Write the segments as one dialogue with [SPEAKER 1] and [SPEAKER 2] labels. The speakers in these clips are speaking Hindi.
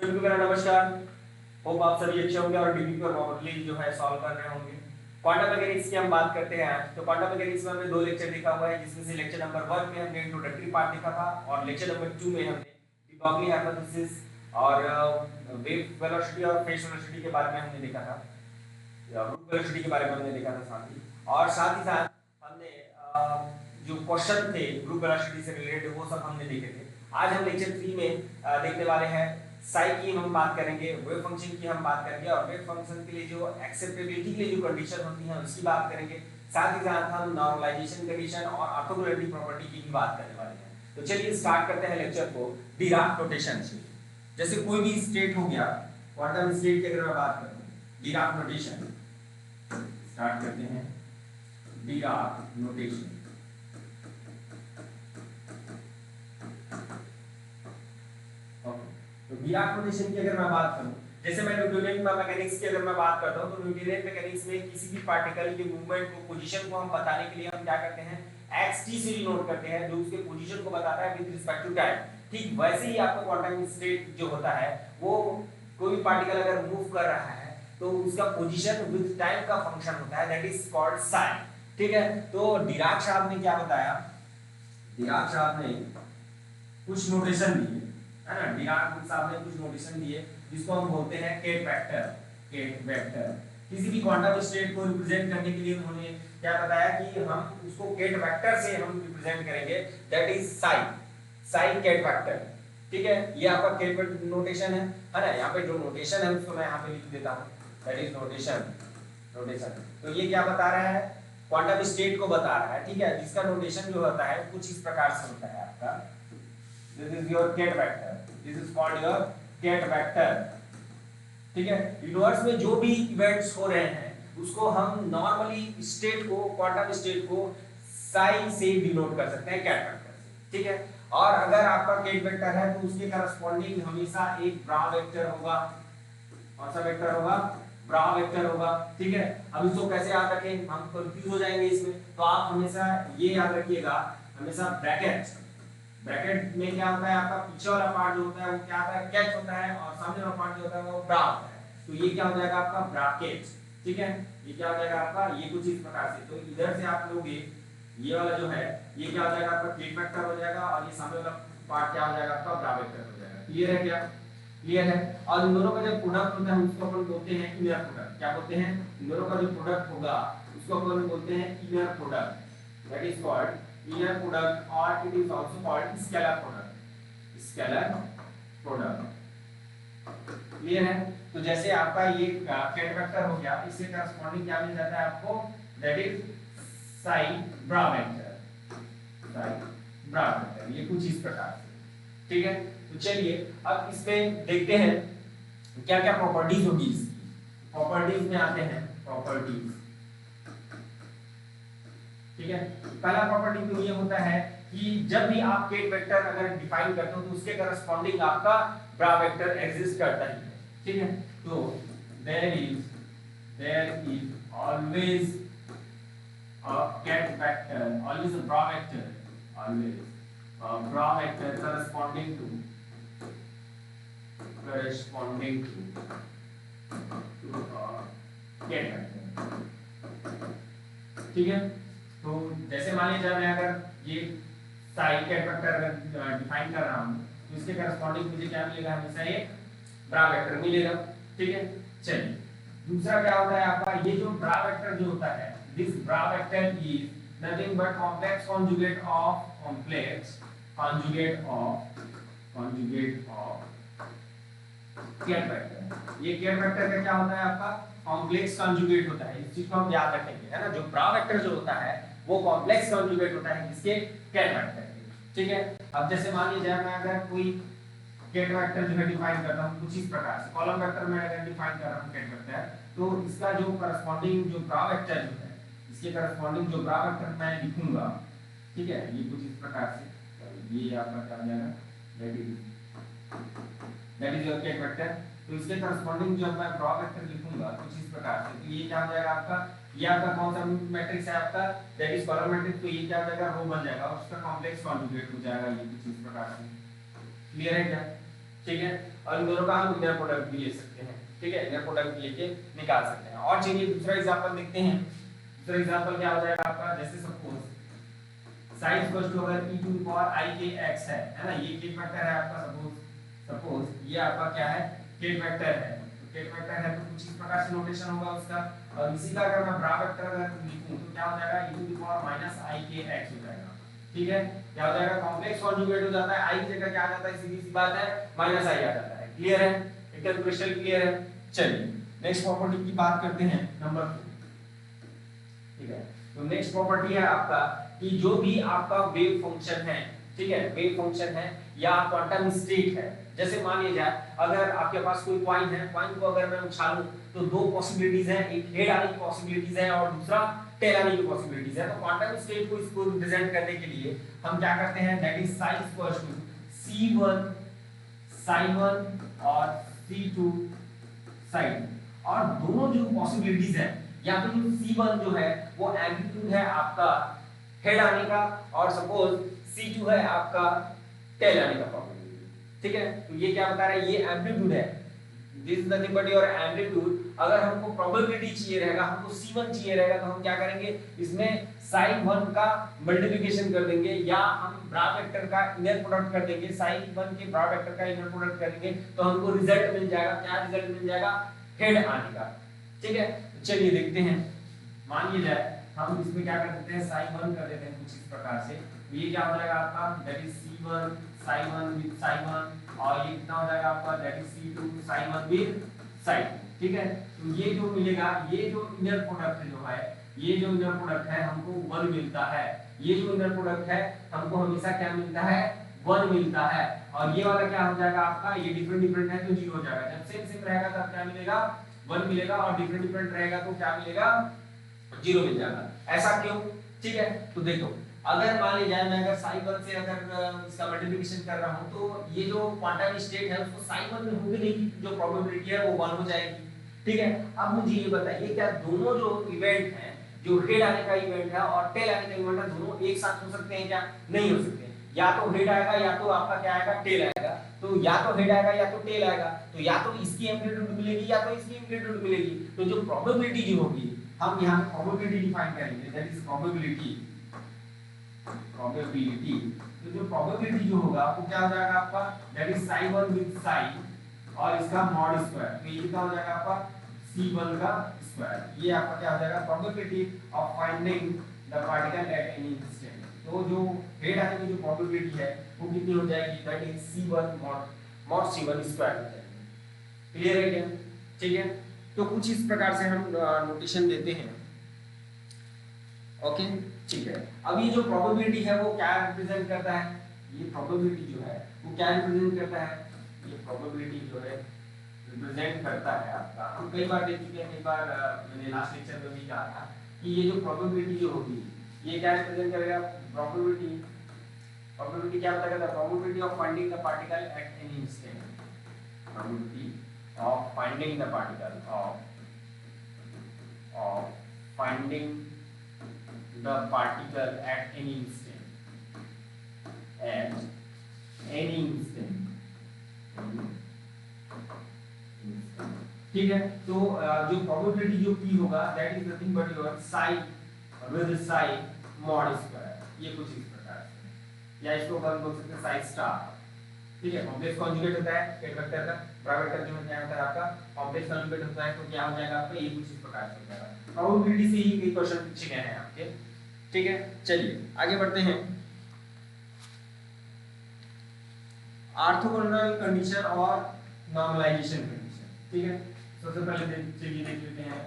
[SPEAKER 1] सभी को मेरा नमस्कार। होप आप सभी अच्छे होंगे और डीबीपी और प्रॉब्लली जो है सॉल्व कर रहे होंगे। क्वांटम मैकेनिक्स की हम बात करते हैं आज। तो क्वांटम मैकेनिक्स में हमने दो लेक्चर देखा हुआ है, जिसमें से लेक्चर नंबर 1 में हमने इंट्रोडक्टरी पार्ट देखा था और लेक्चर नंबर 2 में हमने डी ब्रॉगली हाइपोथेसिस और वेव वेलोसिटी और फेज वेलोसिटी के बारे में हमने देखा था, या ग्रुप वेलोसिटी के बारे में हमने देखा था साथ ही साथ हमने जो क्वेश्चन थे ग्रुप वेलोसिटी से रिलेटेड वो सब हमने देखे थे। आज हम लेक्चर 3 में देखने वाले हैं साई की हम बात करेंगे, वेव फंक्शन की हम बात करेंगे और वेव फंक्शन के लिए जो एक्सेप्टेबिलिटी के लिए जो कंडीशन होती है उसकी बात करेंगे। साथ ही साथ हम नॉर्मलाइजेशन कंडीशन और ऑर्थोगोनैलिटी प्रॉपर्टी की भी बात करने वाले हैं। तो चलिए स्टार्ट करते हैं लेक्चर को डिराक नोटेशन से। जैसे कोई भी स्टेट हो गया, क्वांटम स्टेट की अगर मैं बात करूं, डिराक नोटेशन स्टार्ट करते हैं। डिराक नोटेशन तो डिराक नोटेशन की अगर मैं बात करूं, जैसे मैं न्यूटोनियन मैकेनिक्स की अगर मैं बात करता हूं तो न्यूटोनियन मैकेनिक्स में किसी भी पार्टिकल के मूवमेंट को, पोजीशन को हम बताने के लिए हम क्या करते हैं, xt से डिनोट करते हैं, जो उसके पोजीशन को बताता है विद रिस्पेक्ट टू टाइम। ठीक वैसे ही आपका क्वांटम स्टेट जो होता है वो कोई भी पार्टिकल अगर मूव कर रहा है तो उसका पोजीशन विद टाइम का फंक्शन होता है, दैट इज कॉल्ड साइन। ठीक है, तो डिराक साहब ने क्या बताया, डिराक साहब ने कुछ नोटेशन दिए, है ना। डिराक साहब ने कुछ नोटेशन दिए जिसको हम बोलते हैं केट वेक्टर। केट वेक्टर किसी भी क्वांटम स्टेट को रिप्रेजेंट करने के लिए उन्होंने क्या बताया कि हम उसको केट वेक्टर से हम रिप्रेजेंट करेंगे, that is sign, sign ket vector. ठीक है, ये आपका केट नोटेशन है ना। यहाँ पे जो नोटेशन है उसको मैं यहाँ पे लिख देता हूँ, दैट इज नोटेशन। नोटेशन तो ये क्या बता रहा है, क्वांटम स्टेट को बता रहा है। ठीक है, जिसका नोटेशन जो होता है कुछ इस प्रकार से होता है आपका, this is your ket vector, this is called your ket vector। ठीक है, यूनिवर्स में जो भी इवेंट्स हो रहे हैं उसको हम नॉर्मली स्टेट को, क्वांटम स्टेट को साई से डिनोट कर सकते हैं, केट वेक्टर से। ठीक है, और अगर आपका केट वेक्टर है तो उसके करस्पॉन्डिंग हमेशा एक ब्रा वेक्टर होगा। कौन सा वेक्टर होगा, ब्रा वेक्टर होगा। ठीक है, अब इसको कैसे याद रखें, हम कंफ्यूज हो जाएंगे इसमें, तो आप हमेशा ये याद रखिएगा, हमेशा ब्रैकेट, ब्रैकेट में क्या होता है आपका पीछे वाला पार्ट जो होता है वो क्या होता है, कैच होता है, और सामने वाला पार्ट जो होता है वो ब्रा होता है। तो ये क्या हो जाएगा आपका ब्रैकेट। ठीक है, ये क्या हो जाएगा आपका, ये कुछ इस प्रकार से। तो इधर से आप लोगे ये वाला जो है ये क्या हो जाएगा आपका केट वेक्टर हो जाएगा, और ये सामने वाला पार्ट क्या हो जाएगा आपका ब्रा वेक्टर हो जाएगा। क्लियर है क्या, क्लियर है। और इन दोनों का जब प्रोडक्ट होता है उसको अपन बोलते हैं इनर प्रोडक्ट। क्या बोलते हैं, इन दोनों का जो प्रोडक्ट होगा उसको अपन बोलते हैं inner product, that is called inner product, or it is also called scalar product, scalar product। Clear है। तो जैसे आपका ये केट वेक्टर हो गया, इससे करस्पॉन्डिंग क्या मिल जाता है आपको, that is sign bra vector, sign bra vector, ये कुछ इस प्रकार से। ठीक है, तो चलिए अब इसमें देखते हैं क्या क्या प्रॉपर्टीज होगी इसकी। प्रॉपर्टीज में आते हैं, प्रॉपर्टीज। ठीक है, पहला प्रॉपर्टी तो ये होता है कि जब भी आप केट वेक्टर अगर डिफाइन करते हो तो उसके करस्पॉन्डिंग आपका ब्रा वेक्टर एग्जिस्ट करता ही है। ठीक है, तो there is always a ket vector, always a bra vector, always a bra vector corresponding to ket vector. ठीक है, तो जैसे मान लीजिए मैं अगर ये साई केट वेक्टर अगर डिफाइन कर रहा हूं तो इसके करस्पॉन्डिंग मुझे क्या मिलेगा, हमेशा एक ब्रा वेक्टर मिलेगा। ठीक है, चलिए दूसरा क्या होता है आपका, ये जो ब्रा वेक्टर जो होता है, this bra vector is nothing but complex conjugate of, complex conjugate of ket vector. ये केट वेक्टर का क्या होता है आपका, कॉम्प्लेक्स कॉन्जुगेट होता है। इस चीज को हम याद रखेंगे, है ना। जो ब्रा वेक्टर जो होता है वो कॉम्प्लेक्स कॉन्जुगेट होता है किसके, केट वेक्टर के। ठीक है, अब जैसे मान लीजिए मैं अगर कोई केट वेक्टर जो है डिफाइन करता हूं कुछ इस प्रकार से, कॉलम वेक्टर में अगर डिफाइन कर रहा हूं केट वेक्टर, तो इसका जो करस्पॉन्डिंग जो ब्रा वेक्टर जो है, इसके करस्पॉन्डिंग जो ब्रा वेक्टर मैं लिखूंगा, ठीक है, ये कुछ इस प्रकार से, ये आपका क्या हो जाएगा, that is your ket vector. तो इसके करस्पॉन्डिंग जो मैं ब्रा वेक्टर लिखूंगा कुछ इस प्रकार से, तो ये क्या हो जाएगा आपका, ये आपका कौन सा मैट्रिक्स है आपका, दैट इज कॉलम मैट्रिक्स। तो ये क्या हो जाएगा, रो बन जाएगा और उसका कॉम्प्लेक्स कॉन्जुगेट हो जाएगा, ये कुछ इस प्रकार से। क्लियर है क्या, ठीक है, और इन दोनों का हम इनर प्रोडक्ट भी ले सकते हैं, ठीक है, इनर प्रोडक्ट लेके निकाल सकते हैं। और चलिए दूसरा एग्जांपल देखते हैं। दूसरा एग्जांपल क्या हो जाएगा आपका, जैसे सपोज साइन इक्वल टू अगर e to the power i के x है ना, ये केट वेक्टर है आपका, सपोज ये आपका क्या है, केट वेक्टर है। तो केट वेक्टर है तो कुछ इस प्रकार से नोटेशन होगा उसका, और इसी का अगर मैं ब्रा वेक्टर अगर लिखूं तो क्या हो जाएगा, e to the power minus i के x हो जाएगा, ठीक है। क्या हो जाएगा, कॉम्प्लेक्स कॉन्जुगेट हो जाता है, i की जगह क्या आ जाता है, सीधी सी बात है माइनस i आ जाता है। क्लियर है, एकदम क्रिस्टल क्लियर है। चलिए नेक्स्ट प्रॉपर्टी की बात करते हैं, नंबर 2, ठीक है। तो नेक्स्ट प्रॉपर्टी है आपका कि जो भी आपका वेव फंक्शन है, ठीक है, वेव फंक्शन है या क्वांटम स्टेट है, जैसे मान लीजिए अगर आपके पास कोई कॉइन है, कॉइन को अगर मैं उछालूं तो दो पॉसिबिलिटीज है, एक हेड आने की पॉसिबिलिटीज है और दूसरा टेल आने की पॉसिबिलिटीज है। तो क्वांटम स्टेट को इसको रिप्रेजेंट करने के लिए हम क्या करते हैं, that is sine equal to c1 sin1 और c2 sin, और दोनों जो पॉसिबिलिटीज है, या तो जो c1 जो है वो एम्पलीट्यूड है आपका हेड आने का, और सपोज c2 है आपका टेल आने का प्रोबेबिलिटी, ठीक है। तो ये क्या बता रहा है, ये एम्पलीट्यूड है, this is nothing but your amplitude. अगर हमको प्रोबेबिलिटी चाहिए रहेगा, हमको c1 चाहिए रहेगा, तो हम क्या करेंगे, इसमें sin1 का मल्टीप्लिकेशन कर देंगे, या हम ब्रा वेक्टर का इनर प्रोडक्ट कर देंगे, sin1 के ब्रा वेक्टर का इनर प्रोडक्ट कर देंगे, तो हमको रिजल्ट मिल जाएगा, क्या रिजल्ट मिल जाएगा, हेड आने का, ठीक है। चलिए देखते हैं, मान लीजिए हम इसमें क्या कर देते हैं, sin1 कर देते हैं कुछ इस प्रकार से। तो ये क्या हो जाएगा आपका, that is c1 sin1 with sin1, और ये कितना हो जाएगा आपका, that is c2 sin1 with sin2, ठीक है। तो ये जो मिलेगा, ये जो इनर प्रोडक्ट जो है, ये जो इनर प्रोडक्ट है हमको 1 मिलता है, ये जो इनर प्रोडक्ट है हमको हमेशा क्या मिलता है, 1 मिलता है। और ये वाला क्या हो जाएगा आपका, ये डिफरेंट डिफरेंट है तो 0 हो जाएगा। जब सेम सेम रहेगा तब क्या मिलेगा, 1 मिलेगा, और डिफरेंट डिफरेंट रहेगा तो क्या मिलेगा, 0 मिल जाएगा। ऐसा क्यों, ठीक है। तो देखो, अगर मान लीजिए मैं अगर sin1 से अगर इसका मल्टीप्लिकेशन कर रहा हूं, तो ये जो क्वांटम स्टेट है उसको sin1 में होने की जो प्रोबेबिलिटी है वो 1 हो जाएगी, ठीक है। अब मुझे ये बताइए, क्या दोनों जो इवेंट हैं, जो हेड आने का इवेंट है और टेल आने का इवेंट है, दोनों एक साथ हो सकते हैं क्या, नहीं हो सकते। या तो हेड आएगा या तो आपका क्या आएगा, टेल आएगा। तो या तो हेड आएगा या तो टेल आएगा, तो या तो इसकी एम्पलीट्यूड मिलेगी या तो इसकी एम्पलीट्यूड मिलेगी। तो जो प्रोबेबिलिटी जो होगी, हम यहाँ पे प्रोबेबिलिटी डिफाइन करेंगे, दैट इज प्रोबेबिलिटी। तो जो प्रोबेबिलिटी जो होगा वो क्या हो जाएगा आपका, that is sin1 with sin और इसका मॉड स्क्वायर, तो ये क्या हो जाएगा आपका c1 का स्क्वायर। ये आपका क्या हो जाएगा, probability of finding the particle at any instant. तो जो हेड आने की जो प्रोबेबिलिटी है वो कितनी हो जाएगी, that is c1 mod c1 square हो जाएगी। क्लियर है क्या, ठीक है। तो कुछ इस प्रकार से हम नोटेशन देते हैं, ओके, ठीक है। अब ये जो प्रोबेबिलिटी है वो क्या रिप्रेजेंट करता है, ये प्रोबेबिलिटी जो है वो क्या रिप्रेजेंट करता है, ये प्रोबेबिलिटी जो है रिप्रेजेंट करता है आपका, हम कई बार देख चुके हैं, कई बार मैंने लास्ट लेक्चर में भी कहा था कि ये जो प्रोबेबिलिटी जो होगी ये क्या रिप्रेजेंट करेगा, प्रोबेबिलिटी क्या बताएगा, the probability of finding the particle at any instant, probability of finding the particle of finding the particle at any instant, ठीक है। तो जो प्रोबेबिलिटी जो p होगा, that is nothing but your psi with psi mod square, ये कुछ इस प्रकार से, या इसको हम बोल सकते हैं psi स्टार, ठीक है। कॉम्प्लेक्स कॉन्जुगेट होता है हेड वेक्टर का, ब्रा वेक्टर जो क्या होता है आपका कॉम्प्लेक्स कॉन्जुगेट होता है, तो क्या हो जाएगा आपका, ये कुछ इस प्रकार से हो जाएगा। प्रोबेबिलिटी से ही कई क्वेश्चन पूछे गए हैं आपके, ठीक है। चलिए आगे बढ़ते हैं, ऑर्थोगोनल कंडीशन और नॉर्मलाइजेशन कंडीशन, ठीक है। सबसे पहले चलिए देख लेते हैं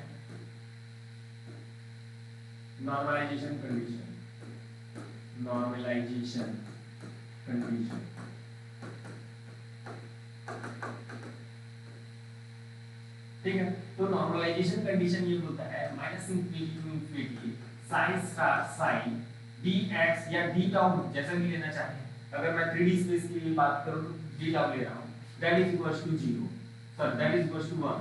[SPEAKER 1] नॉर्मलाइजेशन कंडीशन, ठीक है। तो नॉर्मलाइजेशन कंडीशन ये होता है minus infinity to infinity sin star sin dx या d टाउ जैसा भी लेना चाहें, अगर मैं 3D स्पेस के लिए बात करूं तो d टाउ ले रहा हूं, that is equal to 0, sir that is equal to 1।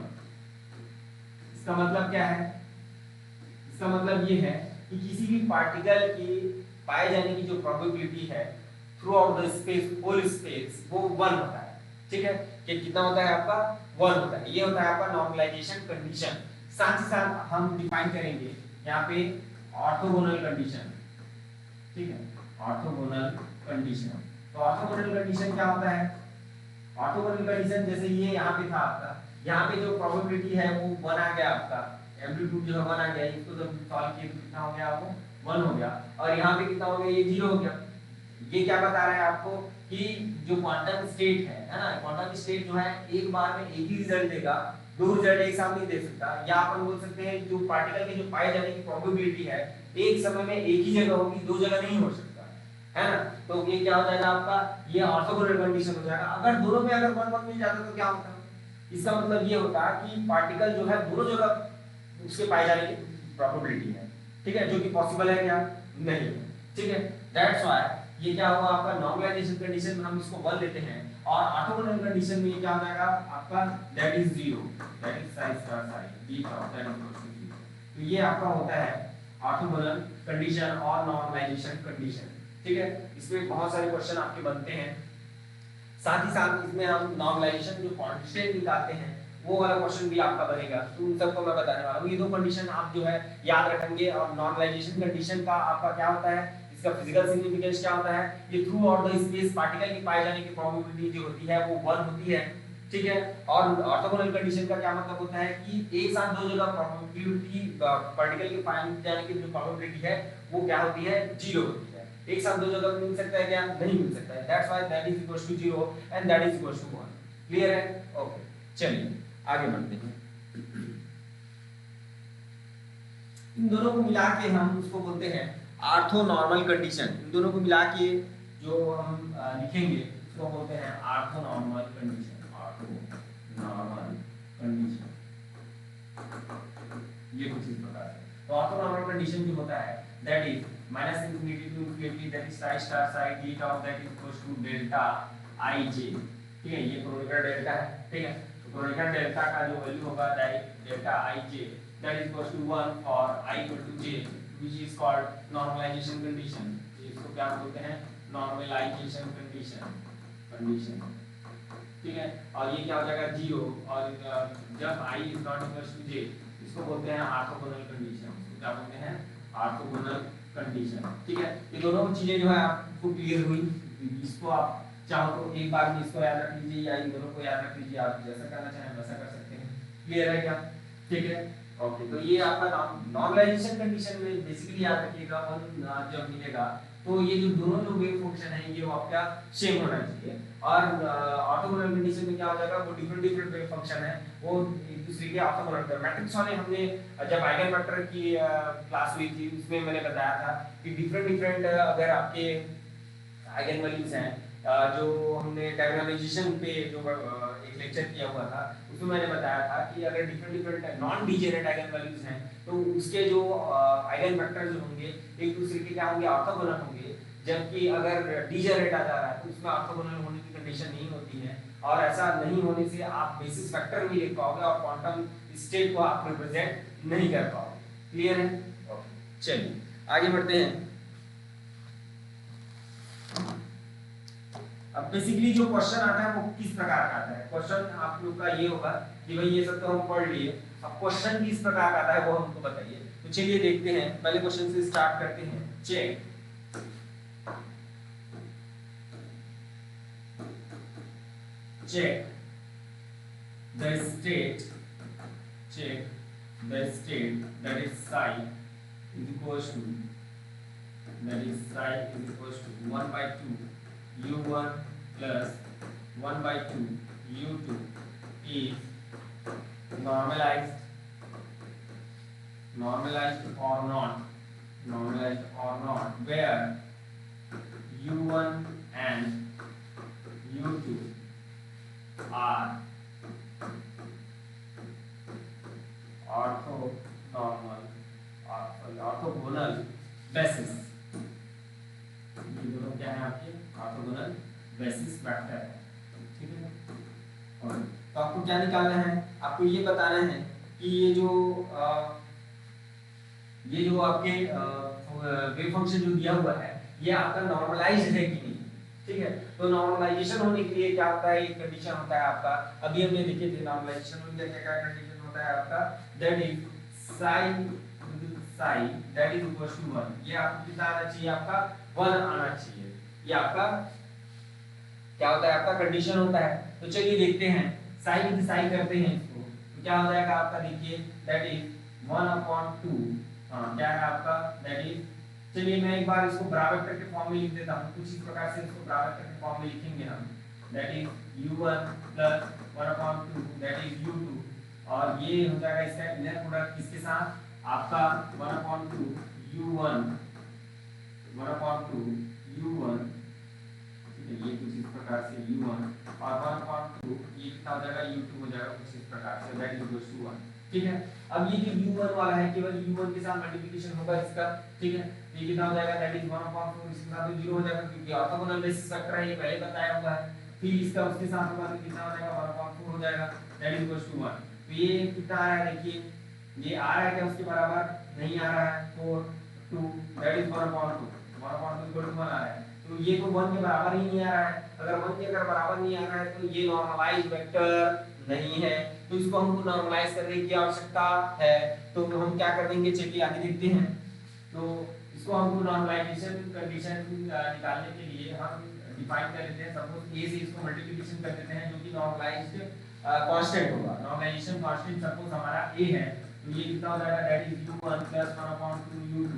[SPEAKER 1] इसका मतलब क्या है, इसका मतलब ये है कि किसी भी पार्टिकल की पाए जाने की जो प्रोबेबिलिटी है throughout the space, whole space, वो 1 होता है, ठीक है, कि कितना होता है आपका 1 होता है। ये होता है आपका नॉर्मलाइजेशन कंडीशन। साथ ही साथ हम डिफाइन करेंगे यहाँ पे ऑर्थोगोनल कंडीशन, ठीक है, ऑर्थोगोनल कंडीशन। तो ऑर्थोगोनल कंडीशन क्या होता है? ऑर्थोगोनल कंडीशन जैसे ये यहाँ पे था आपका, यहाँ पे जो प्रोबेबिलिटी है वो 1 आ गया आपका, एम्पलीट्यूड जो है 1 आ गया, इसको जब सॉल्व किए तो कितना हो गया आपको 1 हो गया, और यहाँ पे कितना हो गया, ये 0 हो गया। ये क्या बता रहा है आपको कि जो क्वांटम स्टेट है ना, क्वांटम स्टेट जो है एक बार में एक ही रिजल्ट देगा, दो रिजल्ट एक साथ नहीं दे सकता। या अपन बोल सकते हैं जो पार्टिकल के जो पाए जाने की प्रोबेबिलिटी है एक समय में एक ही जगह होगी, दो जगह नहीं हो सकता, है ना। तो ये क्या हो जाएगा आपका, ये ऑर्थोगोनल कंडीशन हो जाएगा। अगर दोनों में अगर 1 1 मिल जाता तो क्या होता? इसका मतलब ये होता कि पार्टिकल जो है दोनों जगह उसके पाए जाने की प्रोबेबिलिटी है, ठीक है, जो कि पॉसिबल है क्या? नहीं, ठीक है। दैट्स व्हाई ये क्या हुआ आपका नॉर्मलाइजेशन कंडीशन में हम इसको 1 लेते हैं, और ऑर्थोगोनल कंडीशन में ये क्या हो जाएगा आपका that is 0, that is sine star sine d of that equals to 0। तो ये आपका होता है ऑर्थोगोनल कंडीशन और नॉर्मलाइजेशन कंडीशन, ठीक है। इसमें बहुत सारे क्वेश्चन आपके बनते हैं। साथ ही साथ इसमें हम नॉर्मलाइजेशन जो कांस्टेंट निकालते हैं वो वाला क्वेश्चन भी आपका बनेगा, तो उन सबको मैं बताने वाला हूं। ये दो कंडीशन आप जो है याद रखेंगे। और नॉर्मलाइजेशन कंडीशन का आपका क्या होता है, इसका फिजिकल सिग्निफिकेंस क्या होता है, ये through out the space particle की पाए जाने की प्रोबेबिलिटी जो होती है वो 1 होती है, ठीक है। और ऑर्थोगोनल कंडीशन का क्या मतलब होता है कि एक साथ दो जगह प्रोबेबिलिटी पार्टिकल के पाए जाने की जो प्रोबेबिलिटी है वो क्या होती है, 0 होती है। एक साथ दो जगह मिल सकता है क्या? नहीं मिल सकता है। That's why that is equals to 0 and that is equals to 1। Clear है? ओके, चलिए आगे बढ़ते हैं। इन दोनों को मिला के हम उसको बोलते हैं आर्थो नॉर्मल कंडीशन। इन दोनों को मिला के जो हम लिखेंगे उसको बोलते हैं ortho normal condition, ortho normal condition. ये कुछ इस प्रकार है। तो ऑर्थो नॉर्मल कंडीशन जो होता है that is minus infinity to infinity, that is psi star psi d of that is equals to delta i j, ठीक है। ये क्रोनिकल डेल्टा है, ठीक है। तो क्रोनिकल डेल्टा का जो वैल्यू होगा delta i J that is equals to 1 for I equal to j, which is called normalization condition। इसको क्या बोलते हैं? normalization condition, ठीक है। और ये क्या हो जाएगा 0, और जब I is not equals to j इसको बोलते हैं ऑर्थोगोनल कंडीशन। इसको क्या बोलते हैं? ऑर्थोगोनल कंडीशन, ठीक है। ये दोनों चीजें जो है आपको क्लियर हुई। इसको आप चाहो तो एक बार में इसको याद रख लीजिए या इन दोनों को याद रख लीजिए, आप जैसा करना चाहें वैसा कर सकते हैं। क्लियर है क्या? ठीक है, ओके। तो ये आपका नॉर्मलाइजेशन कंडीशन में बेसिकली याद रखिएगा 1 जब मिलेगा तो ये जो दोनों जो वेव फंक्शन है ये वो आपका सेम होना चाहिए। और ऑर्थोगोनल कंडीशन में क्या हो जाएगा, वो डिफरेंट वेव फंक्शन है वो एक दूसरे के ऑर्थोगोनल। मैट्रिक्स वाले हमने जब आइगन वेक्टर की क्लास हुई थी उसमें मैंने बताया था कि डिफरेंट अगर आपके आइगन वैल्यूज हैं, जो हमने डायगोनलाइजेशन पे जो एक लेक्चर किया हुआ था उसमें मैंने बताया था कि अगर different non degenerate eigen values हैं तो उसके जो आइगन वेक्टर जो होंगे एक दूसरे के क्या होंगे, ऑर्थोगोनल होंगे। जबकि अगर डीजेनरेट आ जा रहा है तो उसमें ऑर्थोगोनल होने की कंडीशन नहीं होती है, और ऐसा नहीं होने से आप बेसिस वेक्टर नहीं लिख पाओगे और क्वांटम स्टेट को आप रिप्रेजेंट नहीं कर पाओगे। क्लियर है? ओके, चलिए आगे बढ़ते हैं। अब बेसिकली जो क्वेश्चन आता है वो किस प्रकार का आता है? क्वेश्चन आप लोग का ये होगा कि भाई ये सब तो हम पढ़ लिए, अब क्वेश्चन किस प्रकार का आता है वो हमको बताइए। तो चलिए देखते हैं, पहले क्वेश्चन से स्टार्ट करते हैं। Check the state that is psi is equals to 1/2 u1 plus 1/2 u2 is normalized or not, where u1 and u2 are orthogonal basis. ये दोनों क्या है आपके ऑर्थोगोनल बेसिस वेक्टर है, ठीक है। और तो आपको क्या निकालना है, आपको ये बताना है कि ये जो आपके वेव फंक्शन जो दिया हुआ है ये आपका नॉर्मलाइज्ड है कि नहीं। ठीक है। तो नॉर्मलाइजेशन होने के लिए क्या होता है, एक कंडीशन होता है आपका, अभी हमने देखे थे नॉर्मलाइजेशन होने के लिए क्या कंडीशन होता है आपका, that is psi that is equal to 1। ये आपको कितना आना चाहिए, आपका 1 आना चाहिए। ये आपका क्या होता है, आपका कंडीशन होता है। तो चलिए देखते हैं, साई विद साई करते हैं इसको, तो क्या हो जाएगा आपका, देखिए दैट इज 1/2। हां क्या है आपका, दैट इज, चलिए मैं एक बार इसको बराबर करके फॉर्म में लिख देता हूं, कुछ इस प्रकार से इसको बराबर करके फॉर्म में लिखेंगे हम, that is u1 plus 1/2 that is u2, और ये हो जाएगा इसका इनर प्रोडक्ट किसके साथ, आपका 1/2 u1 1/2 u1, ये कुछ इस प्रकार से u1 और 1/2 ये कितना हो जाएगा, u2 हो जाएगा कुछ इस प्रकार से, दैट इज इक्वल टू 1। ठीक है। अब ये जो u1 वाला है केवल u1 के साथ मल्टीप्लिकेशन होगा इसका, ठीक है। ये कितना हो जाएगा, दैट इज 1/4, इसके साथ तो 0 हो जाएगा क्योंकि ऑर्थोगोनल बेसिस वेक्टर है, ये पहले बताया हुआ है। फिर इसका उसके साथ होगा तो कितना हो जाएगा, 1/4 हो जाएगा, दैट इज इक्वल टू 1। तो ये कितना आ रहा है, देखिए ये आ रहा है क्या उसके बराबर, नहीं आ रहा है, 4 2 दैट इज 1/2 इक्वल टू 1 आ रहा है। तो ये तो 1 के बराबर ही नहीं आ रहा है, अगर 1 के अगर बराबर नहीं आ रहा है तो ये नॉर्मलाइज्ड वेक्टर नहीं है, तो इसको हमको नॉर्मलाइज करने की आवश्यकता है। तो हम क्या कर देंगे, चलिए आगे देखते हैं। तो इसको हमको नॉर्मलाइजेशन कंडीशन निकालने के लिए हम डिफाइन कर लेते हैं, सपोज a से इसको मल्टीप्लिकेशन कर देते हैं जो कि नॉर्मलाइज्ड कांस्टेंट होगा। नॉर्मलाइजेशन कांस्टेंट सपोज हमारा a है, तो ये कितना हो जाएगा, that is u1 plus 1/2 u2,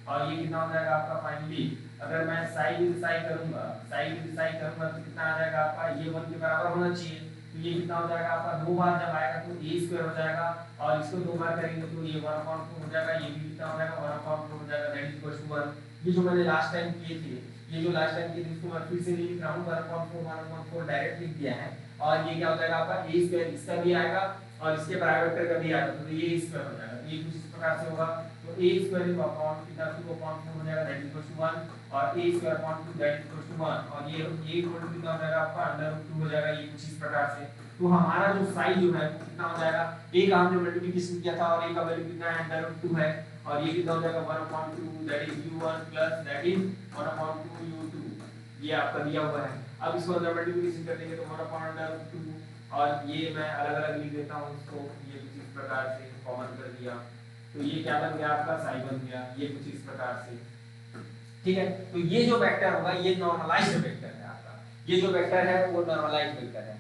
[SPEAKER 1] और ये कितना हो जाएगा आपका फाइनली, अगर मैं साई विद साई करूंगा तो कितना आ जाएगा आपका, ये 1 के बराबर होना चाहिए, तो ये कितना हो जाएगा आपका, दो बार जब आएगा तो a² हो जाएगा, और इसको दो बार करेंगे तो ये 1/4 हो जाएगा, ये भी कितना हो जाएगा 1/4 हो जाएगा, दैट इज इक्वल टू 1। ये जो मैंने लास्ट टाइम किए थे, ये जो लास्ट टाइम किए थे इसको मैं फिर से लिख रहा हूं, 1/4 डायरेक्ट लिख दिया है, और ये क्या हो जाएगा आपका a² इसका भी आएगा और इसके बराबर वेक्टर का भी आएगा, तो ये a² हो जाएगा। ये कुछ इस प्रकार से होगा, तो a² अपॉन कितना 2/4 हो जाएगा, दैट इज इक्वल टू 1, और a² upon 2 that is equal to 1, और ये a इक्वल टू कितना हो जाएगा आपका √2 हो जाएगा, ये कुछ इस प्रकार से। तो हमारा जो साई जो है वो कितना हो जाएगा, a का हमने मल्टीप्लिकेशन किया था और a का वैल्यू कितना है, √2 है, और ये कितना हो जाएगा 1/2 that is u1 plus that is 1/2 u2, ये आपका दिया हुआ है। अब इसको अगर मल्टीप्लिकेशन कर देंगे तो 1/2, और ये मैं अलग-अलग लिख देता हूं इसको, ये कुछ इस प्रकार से कॉमन कर दिया, तो ये क्या बन गया आपका, साई बन गया, ये कुछ इस प्रकार से। ठीक है। तो ये जो वेक्टर होगा ये नॉर्मलाइज्ड वेक्टर है आपका, ये जो वेक्टर है वो नॉर्मलाइज्ड वेक्टर है।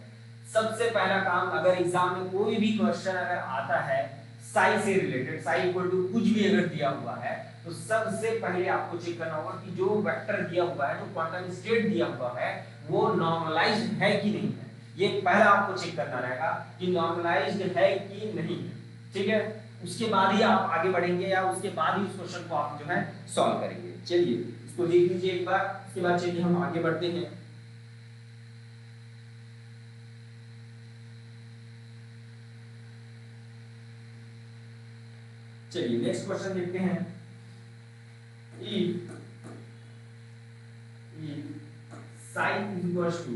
[SPEAKER 1] सबसे पहला काम, अगर एग्जाम में कोई भी क्वेश्चन अगर आता है साई से रिलेटेड, साई इक्वल टू कुछ भी अगर दिया हुआ है, तो सबसे पहले आपको चेक करना होगा कि जो वेक्टर दिया हुआ है, जो क्वांटम स्टेट दिया हुआ है, वो नॉर्मलाइज्ड है कि नहीं है। ये पहला आपको चेक करना रहेगा कि नॉर्मलाइज्ड है कि नहीं है। ठीक है। उसके बाद ही आप आगे बढ़ेंगे, या उसके बाद ही उस क्वेश्चन को आप जो है सॉल्व करेंगे। चलिए इसको देख लीजिए एक बार, उसके बाद चलिए हम आगे बढ़ते हैं। चलिए नेक्स्ट क्वेश्चन देखते हैं। if psi is equals to,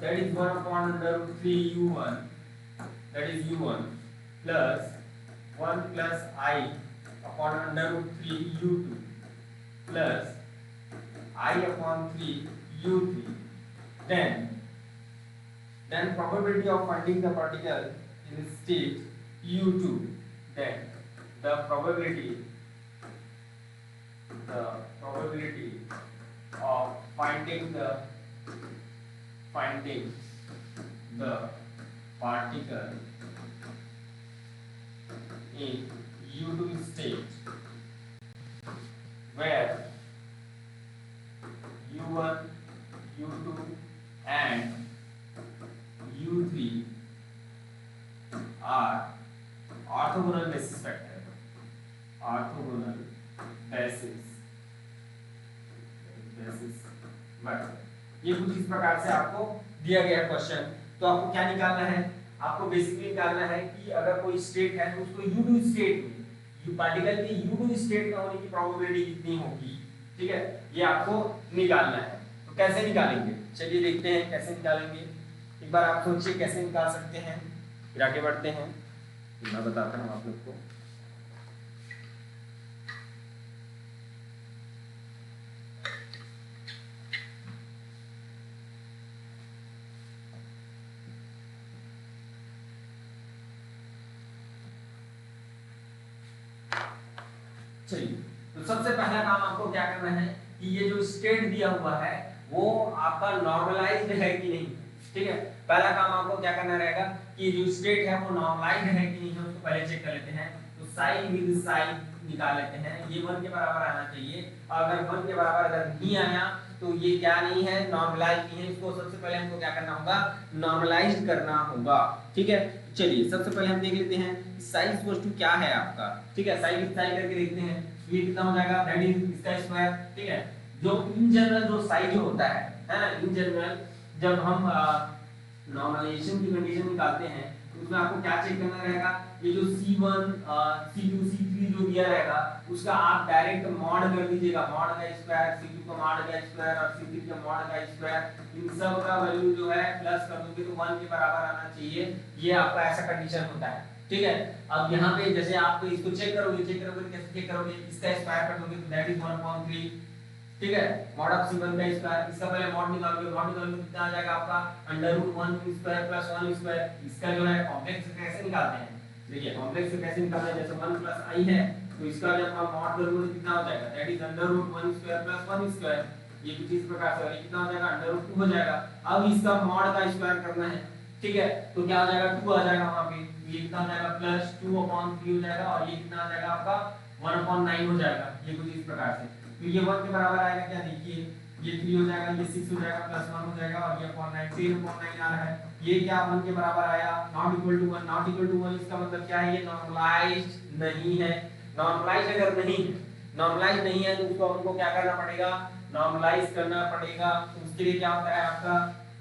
[SPEAKER 1] that is 1/√3 u1, that is u1 plus 1 plus I upon √3 u2 plus I upon 3 u3, then probability of finding the particle in state u2, then the probability of finding the particle in u2 state where u1, u2 and u3 are orthogonal basis vector, orthogonal basis vector. ये कुछ इस प्रकार से आपको दिया गया क्वेश्चन। तो आपको क्या निकालना है, आपको बेसिकली निकालना है कि अगर कोई स्टेट है तो उसको u2 स्टेट में, पार्टिकल के u2 स्टेट में होने की प्रोबेबिलिटी कितनी होगी। ठीक है, ये आपको निकालना है। तो कैसे निकालेंगे, चलिए देखते हैं कैसे निकालेंगे। एक बार आप सोचिए कैसे निकाल सकते हैं, फिर आगे बढ़ते हैं, मैं बताता हूँ आप लोग को। चलिए, तो सबसे पहला काम आपको क्या करना है कि ये जो स्टेट दिया हुआ है वो आपका नॉर्मलाइज्ड है कि नहीं। ठीक है, पहला काम आपको क्या करना रहेगा कि जो स्टेट है वो नॉर्मलाइज्ड है कि नहीं है उसको पहले चेक कर लेते हैं। तो साई विद साई निकाल लेते हैं, ये 1 के बराबर आना चाहिए। और अगर 1 के बराबर अगर नहीं आया तो ये क्या नहीं है, नॉर्मलाइज नहीं है। इसको सबसे पहले हमको क्या करना होगा, नॉर्मलाइज करना होगा। ठीक है, चलिए सबसे पहले हम देख लेते हैं साइज वस्तु क्या है आपका। ठीक है, साइज विद साई करके देखते हैं ये कितना हो जाएगा, दैट इज इसका स्क्वायर। ठीक है, जो इन जनरल जो साइज होता है ना, इन जनरल जब हम नॉर्मलाइजेशन की कंडीशन निकालते हैं तो उसमें आपको क्या चेक करना रहेगा, ये जो C1 C2 C3 जो दिया रहेगा उसका आप डायरेक्ट मॉड कर दीजिएगा, मॉड का स्क्वायर, C2 का मॉड का स्क्वायर और C3 का मॉड का स्क्वायर, इन सब का वैल्यू जो है प्लस कर दोगे तो 1 के बराबर आना चाहिए। ये आपका ऐसा कंडीशन होता है। ठीक है, अब यहाँ पे जैसे आप इसको चेक करोगे कैसे चेक करोगे, इसका स्क्वायर कर दोगे तो दैट इज 1/3। ठीक है, मॉड ऑफ C1 का स्क्वायर, इसका पहले मॉड निकालोगे, मॉड निकालोगे तो कितना आ जाएगा आपका √1 स्क्वायर प्लस 1 स्क्वायर। इसका जो है कॉम्प्लेक्स कैसे निकालते हैं, देखिए कॉम्प्लेक्स कैसे निकालते हैं, जैसे 1 प्लस i है तो इसका जब हम मॉड करोगे तो कितना हो जाएगा, that is √1 square plus 1 square. ये कुछ इस प्रकार से, ये कितना हो जाएगा, √2 हो जाएगा। अब इसका मॉड का स्क्वायर करना है, ठीक है, तो क्या हो जाएगा, 2 आ जाएगा वहां पे, ये कितना हो जाएगा प्लस 2/3 हो जाएगा और ये कितना आ जाएगा आपका 1/9 हो जाएगा। ये कुछ इस प्रकार से, तो ये 1 के बराबर आएगा क्या, देखिए ये 3 हो जाएगा, ये 6 हो जाएगा, प्लस 1 हो जाएगा और ये 0.9 3/9 आ रहा है। ये क्या 1 के बराबर आया, not equal to 1, not equal to 1 इसका मतलब क्या है, ये नॉर्मलाइज्ड नहीं है। नॉर्मलाइज्ड अगर नहीं, नॉर्मलाइज्ड नहीं है तो उसको हमको क्या करना पड़ेगा, नॉर्मलाइज करना पड़ेगा। तो उसके लिए क्या होता है आपका,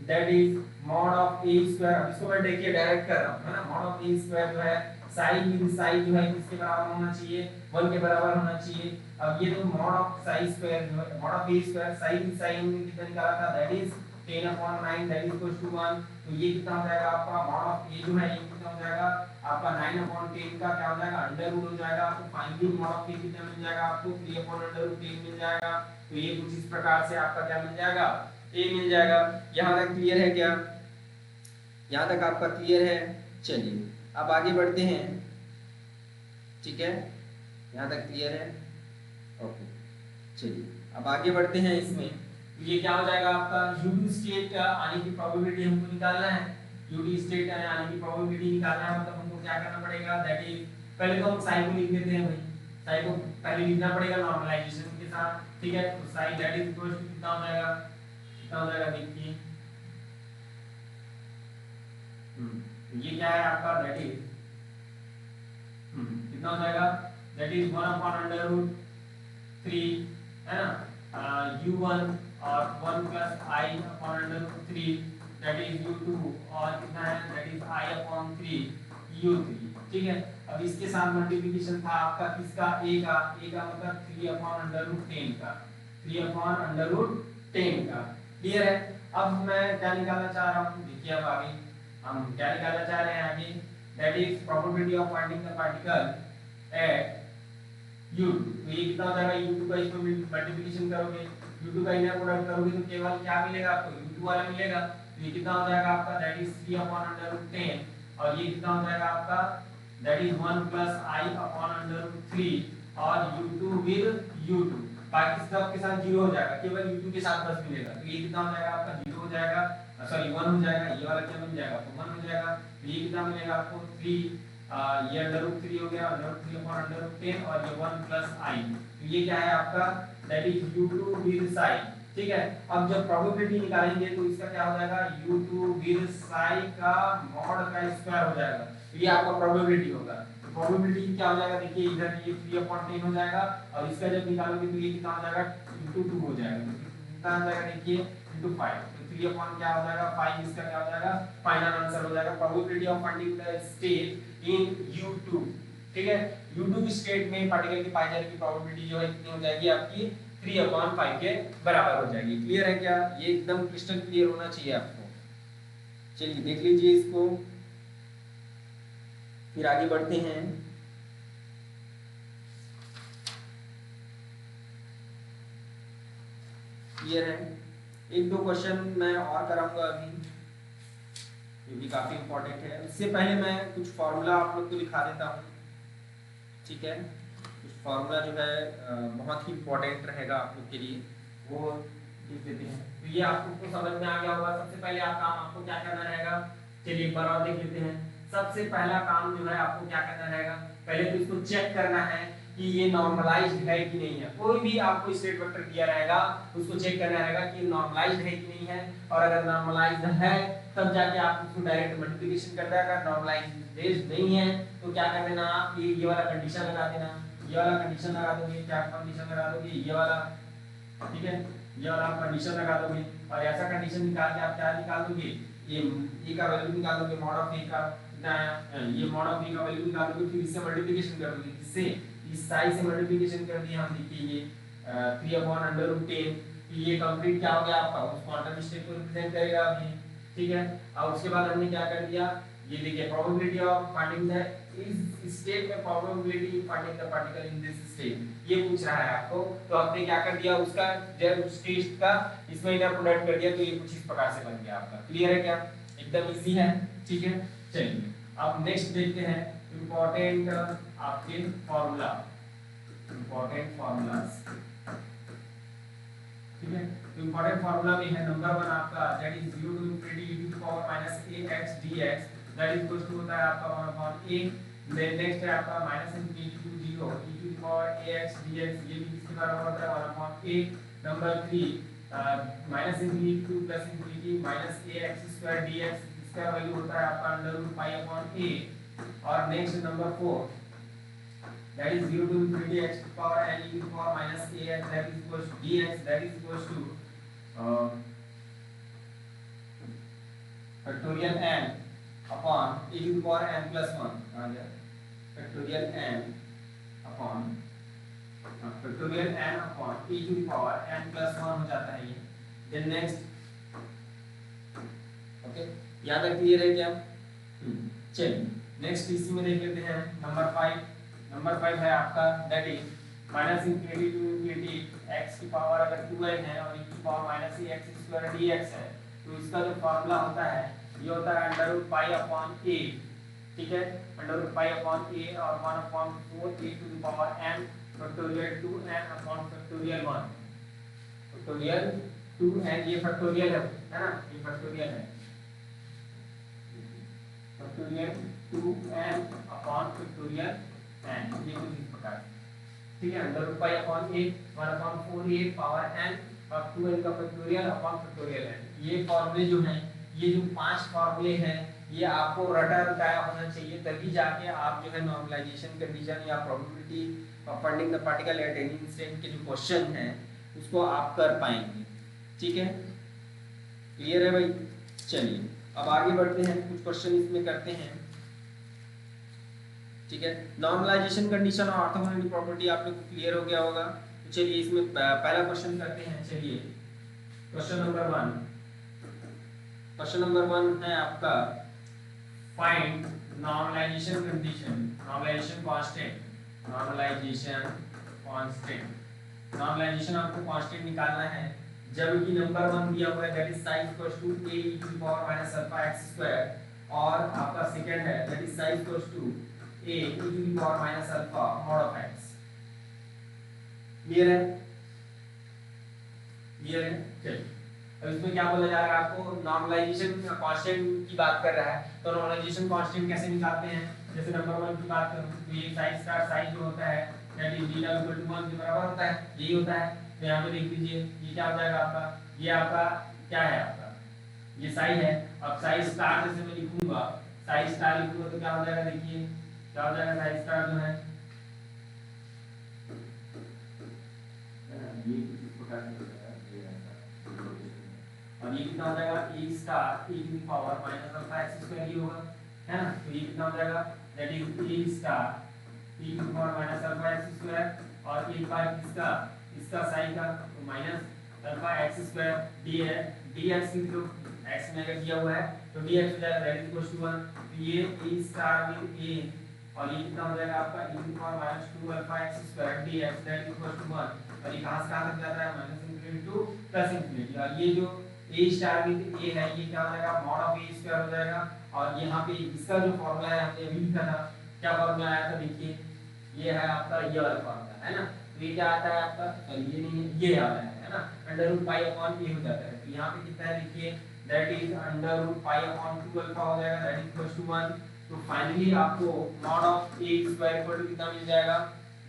[SPEAKER 1] that is mod of a square. इसको मैं देखिए डायरेक्ट कर रहा हूं, है ना, मॉड ऑफ a स्क्वायर जो है साइन विद साइन जो है किसके बराबर होना चाहिए, 1 के बराबर होना चाहिए। अब ये तो मॉड ऑफ साइन स्क्वायर जो है, mod of a square sine with sine कितना निकाला था, that is 10/9 that is equal to 1। तो ये कितना हो जाएगा आपका, मॉड ऑफ a जो है ये कितना हो जाएगा आपका 9/10 का क्या हो जाएगा, अंडर रूट हो जाएगा। तो फाइनली मॉड ऑफ a कितना मिल जाएगा आपको, 3/√10 मिल जाएगा। तो ये कुछ इस प्रकार से आपका क्या मिल जाएगा, a मिल जाएगा। यहां तक क्लियर है क्या, यहां तक आपका क्लियर है। चलिए अब आगे बढ़ते हैं। ठीक है, यहां तक क्लियर है, ओके। चलिए अब आगे बढ़ते हैं इसमें, तो ये क्या हो जाएगा आपका, u2 स्टेट आने की प्रोबेबिलिटी हमको निकालना है। u2 स्टेट आने की प्रोबेबिलिटी निकालना है मतलब हमको क्या करना पड़ेगा, दैट इज पहले तो हम साइन को लिख देते हैं भाई, साइन को पहले लिखना पड़ेगा नॉर्मलाइजेशन के साथ। ठीक है, तो sine that is equal to कितना हो जाएगा, कितना हो जाएगा देखिए, ये क्या है आपका, दैट इज कितना हो जाएगा, दैट इज 1/√3 है ना, u1 और 1 + i/√3 दैट इज u2 और कितना है, दैट इज i/3 u3। ठीक है, अब इसके साथ मल्टीप्लिकेशन था आपका किसका, a का मतलब 3/√10 का, 3/√10 का। क्लियर है। अब मैं क्या निकालना चाह रहा हूँ, देखिए अब आगे हम क्या निकालना चाह रहे हैं आगे, that is probability of finding the particle at u2। तो ये कितना हो जाएगा, u2 का इसको मल्टीप्लिकेशन करोगे, u2 का इनर प्रोडक्ट करोगे तो केवल क्या मिलेगा आपको, u2 वाला मिलेगा। तो ये कितना हो जाएगा आपका, दैट इज 3/√10 और ये कितना हो जाएगा आपका, दैट इज 1 + i/√3 और u2 विद u2, बाकी सब के साथ 0 हो जाएगा, केवल u2 के साथ बस मिलेगा। तो ये कितना हो जाएगा आपका, 0 हो जाएगा, सॉरी 1 हो जाएगा, ये वाला क्या बन जाएगा, तो 1 हो जाएगा। तो ये कितना मिलेगा आपको 3, ये √3 हो गया, √3/√10 और ये 1 + i। तो ये क्या है आपका, that is u2 with sign. ठीक है, अब जब प्रोबेबिलिटी निकालेंगे तो इसका क्या हो जाएगा, u2 विद साइन का मॉड का स्क्वायर हो जाएगा। तो ये आपका प्रोबेबिलिटी होगा। तो प्रोबेबिलिटी क्या हो जाएगा, देखिए इधर ये 3/10 हो जाएगा और इसका जब निकालोगे तो ये कितना हो जाएगा, * 2 हो जाएगा। कितना आ जाएगा देखिए, * 5। तो 3 क्या हो जाएगा 5, इसका क्या हो जाएगा, फाइनल आंसर हो जाएगा probability of finding the state in u2। ठीक है, u2 की स्टेट में पार्टिकल के पाए जाने की प्रोबेबिलिटी जो है कितनी हो जाएगी आपकी, 3/5 के बराबर हो जाएगी। क्लियर है क्या, ये एकदम क्रिस्टल क्लियर होना चाहिए आपको। चलिए देख लीजिए इसको, फिर आगे बढ़ते हैं। क्लियर है, एक दो क्वेश्चन मैं और कराऊंगा अभी, ये भी काफी इंपॉर्टेंट है। इससे पहले मैं कुछ फॉर्मूला आप लोग को दिखा देता हूँ। ठीक है, कुछ फार्मूला जो है बहुत ही इंपॉर्टेंट रहेगा आप लोग के लिए, वो लिख देते हैं। तो ये आपको समझ में आ गया होगा। सबसे पहले आप काम आपको क्या करना रहेगा, चलिए एक बार और देख लेते हैं। सबसे पहला काम जो है आपको क्या करना रहेगा, पहले तो इसको चेक करना है कि ये नॉर्मलाइज्ड है कि नहीं है। कोई भी आपको स्टेट वेक्टर दिया रहेगा उसको चेक करना रहेगा कि नॉर्मलाइज्ड है कि नहीं है, और अगर नॉर्मलाइज्ड है तब जाके आप उसको डायरेक्ट मल्टीप्लिकेशन कर देना। अगर नॉर्मलाइज्ड नहीं है तो क्या कर देना, आप ये वाला कंडीशन लगा देना, ये वाला कंडीशन लगा दोगे। क्या कंडीशन लगा दोगे, ये वाला, ठीक है, ये वाला आप कंडीशन लगा दोगे। और ऐसा कंडीशन निकाल के आप क्या निकाल दोगे, ये का वैल्यू निकाल दोगे, मॉड ऑफ ए का कितना आया, ये मॉड ऑफ ए का वैल्यू निकाल दोगे, फिर इससे मल्टीप्लिकेशन कर दोगे। इससे इस साइड से मल्टीप्लिकेशन कर दिया हम, देखिए ये 3/√10। ये कंप्लीट क्या हो गया आपका, उस क्वांटम स्टेट को रिप्रेजेंट करेगा अभी, ठीक है। और उसके बाद हमने क्या कर दिया, ये देखिए प्रोबेबिलिटी ऑफ फाइंडिंग द इस स्टेट में, probability finding the particle in this state, ये पूछ रहा है आपको। तो हमने क्या कर दिया, उसका जब उस टेस्ट का इसमें इनर प्रोडक्ट कर दिया, तो ये कुछ इस प्रकार से बन गया आपका। क्लियर है क्या, एकदम इजी है, ठीक है। चलिए अब नेक्स्ट देखते हैं इंपॉर्टेंट आपके फार्मूला, इंपॉर्टेंट फार्मूलास, ठीक है। तो इंपॉर्टेंट फार्मूला में है नंबर 1 आपका, that is 0 to infinity e to the power minus ax dx, that is equal to होता है आपका 1/a। देन नेक्स्ट है आपका -infinity to 0 e to the power ax dx, ये भी किसके बराबर होता है 1/a। Number 3 -infinity to +infinity -ax square dx, इसका वैल्यू होता है आपका √π/a। और next number 4 that is 0 to infinity x to the power n e to the power minus ax, that is equals to dx, that is equals to factorial n upon e to the power n plus 1, आ गया factorial n upon e to the power n plus 1 हो जाता है ये। then next, ओके, यहाँ तक क्लियर है क्या? चलिए नेक्स्ट इसी में देख लेते हैं नंबर 5। नंबर 5 है आपका, that is -infinity to infinity x की पावर अगर 2n है और e की पावर -ax स्क्वायर dx है, तो इसका जो फार्मूला होता है ये होता है √π/a, ठीक है, √π/a और 1/4a to the power n factorial 2n upon factorial 1, factorial 2n, ये फैक्टोरियल है ना, ये फैक्टोरियल है, factorial 2n upon factorial n, ये कुछ इस प्रकार, ठीक है। √π/a 1/4a पावर n और 2n का फैक्टोरियल अपॉन फैक्टोरियल n। ये फॉर्मूले जो हैं, ये जो 5 फॉर्मूले हैं, ये आपको रटा रटाया होना चाहिए, तभी जाके आप जो है नॉर्मलाइजेशन कंडीशन या probability of finding the particle at any instant के जो क्वेश्चन हैं उसको आप कर पाएंगे, ठीक है। क्लियर है भाई? चलिए अब आगे बढ़ते हैं, कुछ क्वेश्चन इसमें करते हैं, ठीक है। नॉर्मलाइजेशन कंडीशन और ऑर्थोगोनैलिटी प्रॉपर्टी आप लोग को क्लियर हो गया होगा। तो चलिए इसमें पहला क्वेश्चन करते हैं। चलिए क्वेश्चन नंबर 1, क्वेश्चन नंबर 1 है आपका, find normalization condition, normalization constant, normalization constant. Normalization आपको कांस्टेंट निकालना है जब कि नंबर 1 दिया हुआ है, that is sine equals to a e to the power minus alpha x square, और आपका सेकंड है that is sine equals to a e to the power minus alpha mod of x। Clear है? क्लियर है? चलिए अब इसमें क्या बोला जा रहा है आपको, नॉर्मलाइजेशन कांस्टेंट की बात कर रहा है। तो नॉर्मलाइजेशन कांस्टेंट कैसे निकालते हैं, जैसे नंबर 1 की बात करूं तो ये साइन स्टार साइन जो होता है that is d equal to 1 के बराबर होता है, यही होता है। तो यहाँ पे देख लीजिए ये क्या हो जाएगा आपका, ये आपका क्या है, आपका ये साइन है। अब साइन स्टार जैसे मैं लिखूंगा, साइन स्टार लिखूंगा तो क्या हो जाएगा, देखिए क्या हो जाएगा, साइन स्टार जो है ये इस प्रकार से हो जाएगा, ये ऐसा, और ये कितना हो जाएगा, e स्टार e की power minus alpha x square ये होगा, है ना। तो ये कितना हो जाएगा, that is e star e की power minus alpha x square, और एक बार इसका साइन का तो minus alpha x square d है, dx की तो x में अगर दिया हुआ है तो dx हो जाएगा दैट इज इक्वल टू 1। तो ये e स्टार विद a, और ये कितना हो जाएगा आपका e की power minus 2 alpha x square dx that is equal to 1, और ये कहां से कहां तक जाता है, minus infinity to plus infinity. और ये जो a स्टार विद a है ये क्या हो जाएगा, मॉड ऑफ a स्क्वायर हो जाएगा। और यहाँ पे इसका जो फार्मूला है हमने अभी लिखा था, क्या फार्मूला आया था, देखिए ये है आपका ये वाला फॉर्मूला है ना। तो ये क्या आता है आपका, सॉरी ये नहीं है, ये आता है ना, under root pi upon a हो जाता है। तो यहाँ पे कितना है देखिए, that is under root pi upon 2 alpha हो जाएगा, दैट इज इक्वल टू 1। तो फाइनली आपको mod of a square equal to कितना मिल जाएगा,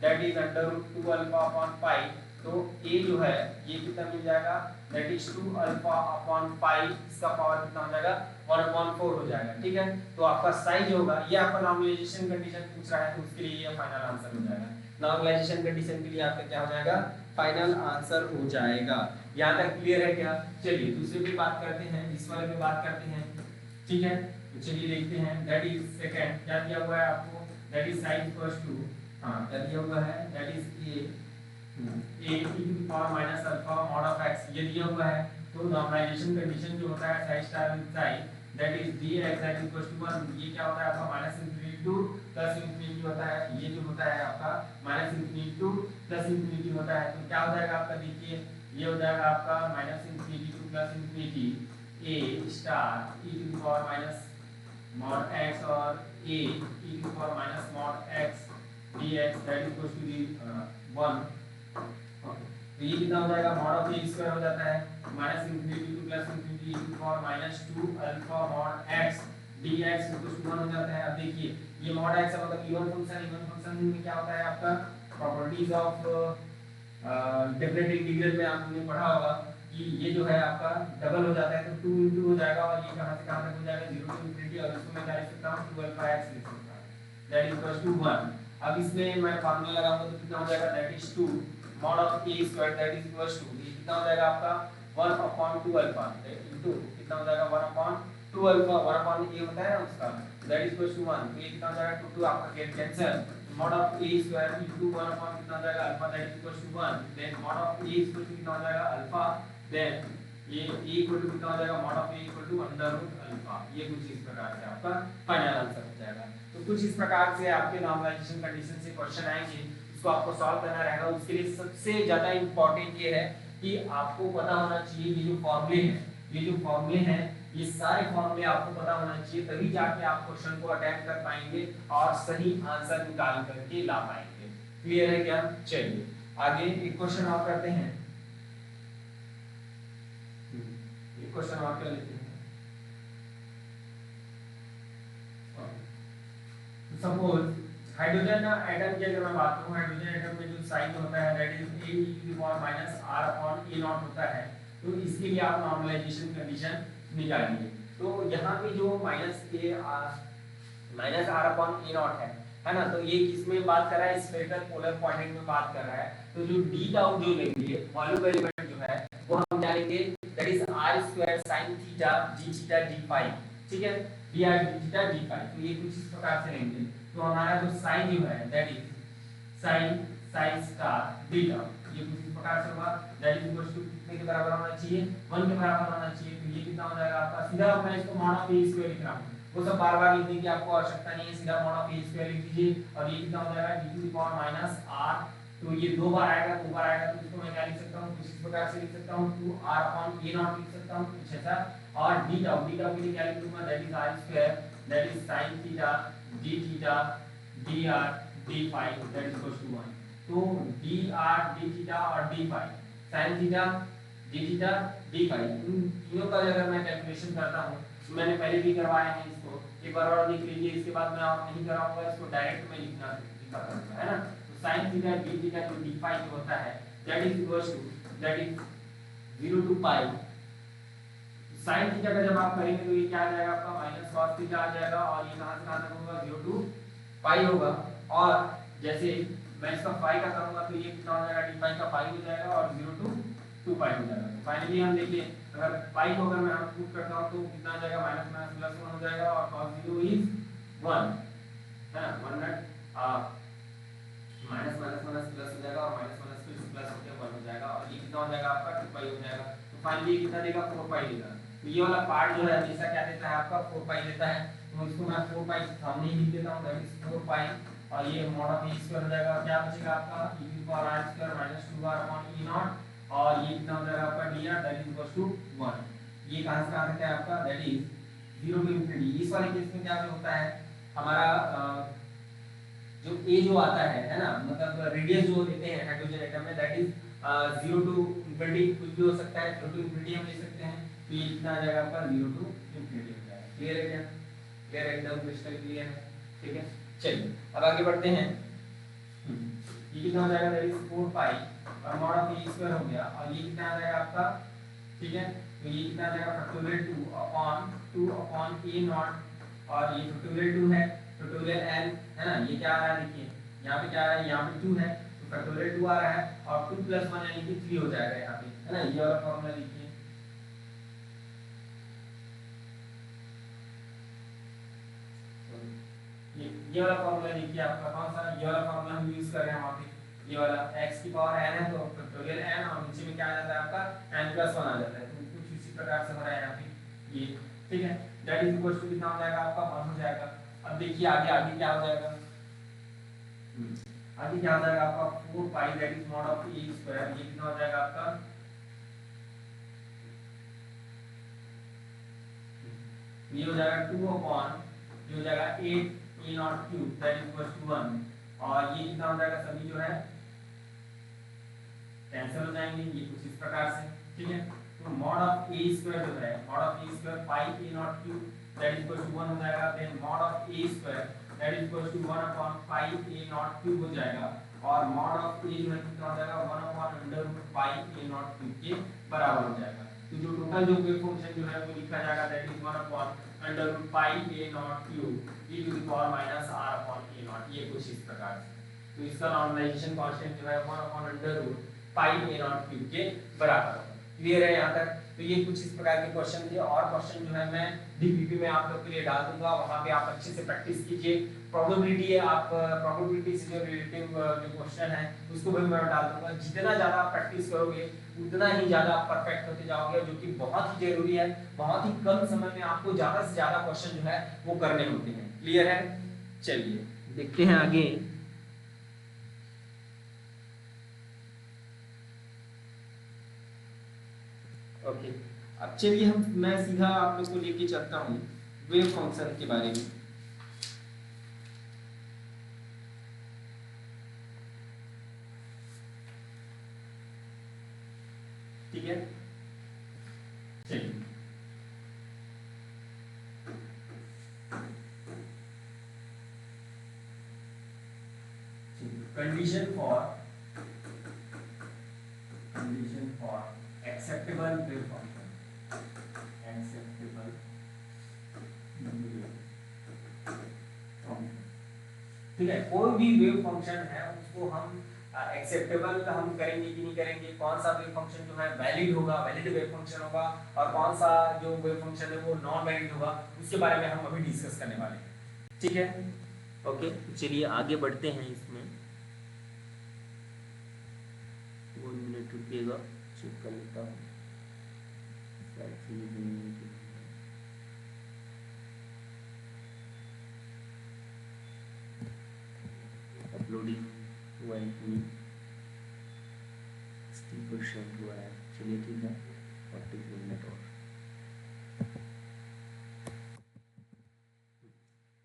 [SPEAKER 1] that is under root 2 alpha upon pi. तो a जो है ये कितना मिल जाएगा, that is 2 alpha upon pi, इसका पावर कितना हो जाएगा 1/4 हो जाएगा। ठीक है, तो आपका साइज होगा, ये आपका नॉर्मलाइजेशन कंडीशन पूछ रहा है तो उसके लिए ये फाइनल आंसर हो जाएगा। नॉर्मलाइजेशन कंडीशन के लिए आपका क्या हो जाएगा, फाइनल आंसर हो जाएगा। यहाँ तक क्लियर है क्या? चलिए दूसरे पे बात करते हैं, इस वाले पे बात करते हैं। ठीक है, तो चलिए देखते हैं, दैट इज सेकंड क्या दिया हुआ है आपको, that is sine equals to, हां क्या दिया हुआ है, that is a e to the power minus alpha mod of x, ये दिया हुआ है। तो नॉर्मलाइजेशन कंडीशन जो होता है sine star with sine, that is dx that equals to 1, ये क्या होता है आपका minus infinity to plus infinity होता है, ये जो होता है आपका minus infinity to plus infinity होता है। तो क्या हो जाएगा आपका, देखिए ये हो जाएगा आपका minus infinity to plus infinity a star e to the power minus mod x और a e to the power minus mod x dx that equals to the 1। तो ये कितना हो जाएगा, मॉड ऑफ ए स्क्वायर हो जाता है minus infinity to plus infinity e to the power minus 2 alpha mod x dx equals to 1 हो जाता है। अब देखिए ये मॉड x मतलब इवन फंक्शन में क्या होता है आपका, प्रॉपर्टीज ऑफ डेफिनेट इंटीग्रल में आपने पढ़ा होगा कि ये जो है आपका डबल हो जाता है तो 2 into हो जाएगा, और ये कहां से कहां तक हो जाएगा 0 to इंफिनिटी, और इसको मैं क्या लिख सकता हूं 2 अल्फा x लिख सकता हूं दैट इक्वल्स टू 1। अब इसमें मैं फार्मूला लगाऊंगा तो कितना हो जाएगा, that is 2 mod of a square that is equals to, ये कितना हो जाएगा आपका 1/2 अल्फा इनटू कितना हो जाएगा 1/2 अल्फा, 1/a होता है ना उसका, दैट इज इक्वल्स टू 1। तो ये कितना हो जाएगा 2 आपका cancel, mod of a square into 1 upon कितना हो जाएगा alpha that is equals to 1, then mod of a equal to कितना हो जाएगा अल्फा, देन ये a इक्वल टू कितना हो जाएगा mod of a equal to under root alpha. ये कुछ इस प्रकार से आपका फाइनल आंसर हो जाएगा। तो कुछ इस प्रकार से आपके नॉर्मलाइजेशन कंडीशन से क्वेश्चन आएंगे, इसको आपको सॉल्व करना रहेगा। उसके लिए सबसे ज्यादा इंपॉर्टेंट ये है कि आपको पता होना चाहिए ये जो फॉर्मूले हैं, ये जो फॉर्मूले हैं ये सारे फॉर्मूले आपको पता होना चाहिए, तभी जाके आप क्वेश्चन को अटेम्प्ट कर पाएंगे और सही आंसर निकाल करके ला पाएंगे। क्लियर है क्या? चलिए आगे एक क्वेश्चन और करते हैं, एक क्वेश्चन और कर लेते हैं। सपोज हाइड्रोजन एटम की अगर मैं बात करूं, हाइड्रोजन एटम में जो साइन होता है that is a e to the power minus r upon a not होता है। तो इसके लिए आप नॉर्मलाइजेशन कंडीशन निकालिए। तो यहाँ पे जो minus r upon a not है ना, तो ये किस में बात कर रहा है, स्फेरिकल पोलर कोऑर्डिनेट में बात कर रहा है। तो जो d टाउ जो लेंगे वॉल्यूम एलिमेंट जो है वो हम क्या लेंगे, that is r² sin theta d theta d phi, ठीक है, dr d theta d phi. तो ये कुछ इस प्रकार से लेंगे। तो हमारा जो साइन जो है that is sin star d tau, ये कुछ इस प्रकार से होगा, दैट इज इक्वल टू कितने के बराबर होना चाहिए, 1 के बराबर होना चाहिए। तो ये कितना हो जाएगा आपका, सीधा मैं इसको mod ऑफ a स्क्वायर लिख रहा हूं, वो सब बार-बार लिखने की आपको आवश्यकता नहीं है, सीधा mod ऑफ a स्क्वायर लिख दीजिए। और ये कितना हो जाएगा d to the power minus r, तो ये दो बार आएगा तो इसको मैं क्या लिख सकता हूं, कुछ इस प्रकार से लिख सकता हूं 2r अपॉन a नॉट लिख सकता हूं कुछ ऐसा। और d टाउ के लिए क्या लिख दूंगा, that is r² that is sin theta d theta dr d phi that is equal to 1। तो dr d थीटा और d phi, sin theta d theta d phi, इन तीनों का अगर मैं कैलकुलेशन करता हूं, तो मैंने पहले भी करवाया है इसको, एक बार और देख लीजिए, इसके बाद मैं और नहीं कराऊंगा, इसको डायरेक्ट मैं लिखा करूंगा, है ना। तो sin थीटा d थीटा जो d फाई जो होता है that is equal to that is 0 to pi. sin theta का जब आप करेंगे तो ये क्या आ जाएगा आपका माइनस cos थीटा आ जाएगा, और ये कहां से कहां तक होगा 0 टू पाई होगा। और जैसे मैं इसका फाई का करूंगा तो ये कितना हो जाएगा, d फाई का फाई हो जाएगा और 0 टू 2 पाई हो जाएगा। तो फाइनली हम देखिए अगर पाई को अगर मैं पुट करता हूं तो कितना आ जाएगा, माइनस माइनस प्लस 1 हो जाएगा, और cos 0 इज 1, है ना, 1 नट माइनस माइनस माइनस प्लस हो जाएगा, और माइनस माइनस प्लस होकर 1 हो जाएगा, और ये कितना हो जाएगा आपका 2 पाई हो जाएगा। तो फाइनली कितना देगा 4 पाई देगा। तो ये वाला पार्ट जो है हमेशा क्या देता है आपका 4 पाई देता है। तो इसको मैं 4 पाई सामने ही लिख देता हूं, दैट इज 4 पाई, और ये mod ऑफ a स्क्वायर हो जाएगा, क्या बचेगा आपका e to power r square minus 2r upon e not, और ये कितना हो जाएगा आपका dr that is equal to 1। ये कहां से कहां तक है आपका, दैट इज 0 टू इंफिनिटी। इस वाले केस में क्या होता है, हमारा जो ए जो आता है ना, मतलब रेडियस जो देते हैं हाइड्रोजन एटम में, दैट इज 0 टू इंफिनिटी, कुछ भी हो सकता है, 0 टू इंफिनिटी हम ले सकते हैं, तो ये कितना आ जाएगा आपका 0 टू इंफिनिटी हो जाएगा। क्लियर है क्या? क्लियर, एकदम क्रिस्टल क्लियर है। ठीक है, चलिए अब आगे बढ़ते हैं। ये कितना हो जाएगा, दैट इज 4 पाई और मॉड ऑफ ए स्क्वायर हो गया, और ये कितना आ जाएगा आपका, ठीक है, तो ये कितना आ जाएगा फैक्टोरियल 2 अपॉन ए नॉट, और ये फैक्टोरियल 2 है, फैक्टोरियल एन है ना, ये क्या आ रहा है देखिए, यहाँ पे क्या आ रहा है, यहाँ पे 2 है तो फैक्टोरियल 2 आ रहा है, और 2 + 1 यानी कि 3 हो जाएगा यहाँ पे, है ना, ये वाला फॉर्मूला देखिए। ये वाला फॉर्मूला देखिए आपका कौन सा, ये वाला फॉर्मूला हम यूज कर रहे हैं वहाँ पे, ये वाला x की पावर n है तो फैक्टोरियल n, और नीचे में क्या आ जाता है आपका n + 1 आ जाता है, तो कुछ इसी प्रकार से हो रहा है यहाँ पे ये। ठीक है, दैट इज इक्वल टू कितना हो जाएगा आपका 1 हो जाएगा। अब देखिए आगे आगे क्या हो जाएगा, आगे क्या हो जाएगा आपका 4 pi that is mod of a square, ये कितना हो जाएगा आपका, ये हो जाएगा 2 अपॉन, ये हो जाएगा 8 a not cube that is equal to 1, और ये कितना हो जाएगा, सभी जो है कैंसिल हो जाएंगे, ये कुछ इस प्रकार से। ठीक है, तो मॉड ऑफ ए स्क्वायर जो है, mod of a square pi a not cube that is equal to 1 हो जाएगा, then mod of a square that is equal to 1 upon pi a not cube हो जाएगा, और मॉड ऑफ ए जो है कितना हो जाएगा 1 upon under root pi a not cube के बराबर हो जाएगा। तो जो टोटल जो वेव फंक्शन जो है वो लिखा जाएगा that is 1 upon under root pi a not cube e to the power minus r upon a not, ये कुछ इस प्रकार से। तो इसका नॉर्मलाइजेशन कांस्टेंट जो है 1 upon under root pi a not cube के बराबर होगा। क्लियर है यहाँ तक? तो ये कुछ इस प्रकार के क्वेश्चन थे, और क्वेश्चन जो है मैं डीपीपी में आप लोग के लिए डाल दूंगा, वहां पे आप अच्छे से प्रैक्टिस कीजिए। प्रोबेबिलिटी है, आप प्रोबेबिलिटी से जो रिलेटिव जो क्वेश्चन है उसको भी मैं डाल दूंगा। जितना ज्यादा आप प्रैक्टिस करोगे उतना ही ज्यादा आप परफेक्ट होते जाओगे, जो कि बहुत ही जरूरी है। बहुत ही कम समय में आपको ज्यादा से ज्यादा क्वेश्चन जो है वो करने होते हैं। क्लियर है? चलिए देखते हैं आगे। ओके, अब चलिए मैं सीधा आप लोग को लेके चलता हूँ वेव फंक्शन के बारे में। ठीक है, चलिए condition for acceptable wave function, acceptable ठीक है, कोई भी वेव फंक्शन है उसको हम एक्सेप्टेबल हम करेंगे कि नहीं करेंगे, कौन सा वेव फंक्शन जो है वैलिड होगा, वैलिड वेव फंक्शन होगा, और कौन सा जो वेव फंक्शन है वो नॉन वैलिड होगा, उसके बारे में हम अभी डिस्कस करने वाले हैं। ठीक है, ओके, चलिए आगे बढ़ते हैं। इसमें 1 मिनट रुकिएगा, चेक कर लेता हूँ। अपलोडिंग हुआ है कि 60% हुआ है। चलिए ठीक है, 40 मिनट और।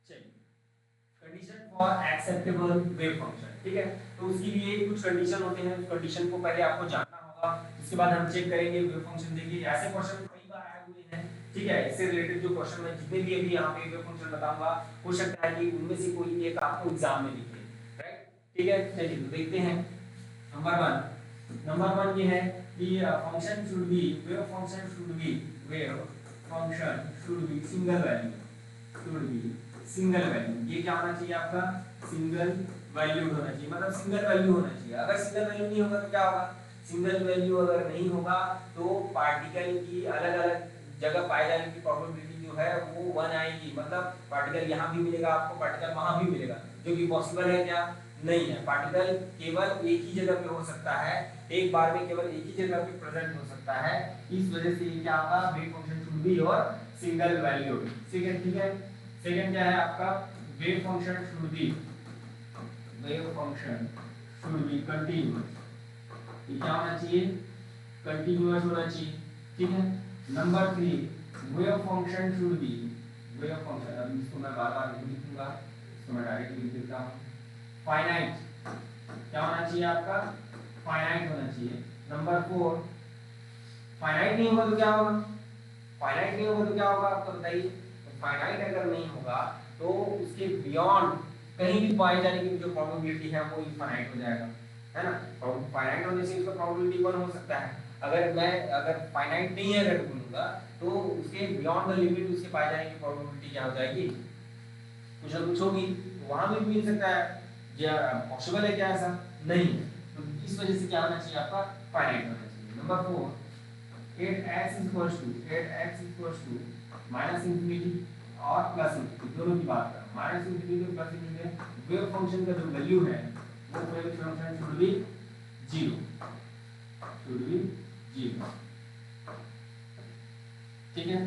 [SPEAKER 1] चलिए, condition for acceptable wave function. ठीक है, तो उसके लिए कुछ कंडीशन होते हैं, उस कंडीशन को पहले आपको जानना होगा, उसके बाद हम चेक करेंगे वेव फंक्शन। देखिए ऐसे क्वेश्चन कई बार आए हुए हैं। ठीक है, इससे रिलेटेड जो क्वेश्चन मैं जितने भी अभी यहाँ पे वेव फंक्शन बताऊंगा, हो सकता है कि उनमें से कोई एक आपको एग्जाम में दिखे। राइट, ठीक है, चलिए तो देखते हैं। नंबर वन ये है कि function should be, wave function should be single value, should be single value. ये क्या होना चाहिए आपका? सिंगल वैल्यू होना चाहिए, मतलब सिंगल वैल्यू होना चाहिए। अगर सिंगल वैल्यू नहीं होगा तो क्या होगा? सिंगल वैल्यू अगर नहीं होगा तो पार्टिकल की अलग अलग जगह पाए जाने की प्रोबेबिलिटी जो है वो 1 आएगी, मतलब पार्टिकल यहाँ भी मिलेगा आपको, पार्टिकल वहां भी मिलेगा, जो कि पॉसिबल है क्या? नहीं है। पार्टिकल केवल एक ही जगह पे हो सकता है, एक बार में केवल एक ही जगह पे प्रेजेंट हो सकता है। इस वजह से ये क्या होगा? वेव फंक्शन शुड बी और सिंगल वैल्यू। सेकंड, ठीक है, सेकंड क्या है आपका? Wave function should be continuous. ये क्या होना चाहिए? कंटीन्यूअस होना चाहिए। ठीक है, number 3, wave function should be, wave function, अब इसको मैं बार बार नहीं लिखूंगा, इसको मैं डायरेक्ट लिख देता हूँ। फाइनाइट क्या होना चाहिए आपका, फाइनाइट होना चाहिए। नंबर 4 फाइनाइट नहीं होगा तो क्या होगा, फाइनाइट नहीं होगा तो क्या होगा आपको बताइए। फाइनाइट अगर नहीं होगा तो उसके बियॉन्ड कहीं भी पाए जाने की जो प्रोबेबिलिटी है वो इनफाइनाइट हो जाएगा, है ना। फाइनाइट होने से उसका प्रोबेबिलिटी 1 हो सकता है। अगर फाइनाइट नहीं है अगर बोलूंगा तो उसके बियॉन्ड द लिमिट उसके पाए जाने की प्रोबेबिलिटी क्या हो जाएगी, कुछ ना कुछ होगी। तो वहां भी मिल सकता है, क्या पॉसिबल है क्या ऐसा, नहीं है। तो इस वजह से क्या होना चाहिए आपका, फाइनाइट होना चाहिए। नंबर 4 8x माइनस इंफिनिटी और प्लस इंफिनिटी दोनों की बात करें, माइनस इंफिनिटी और प्लस इंफिनिटी वेव फंक्शन का जो वैल्यू है वो वेव फंक्शन शुड बी 0, ठीक है।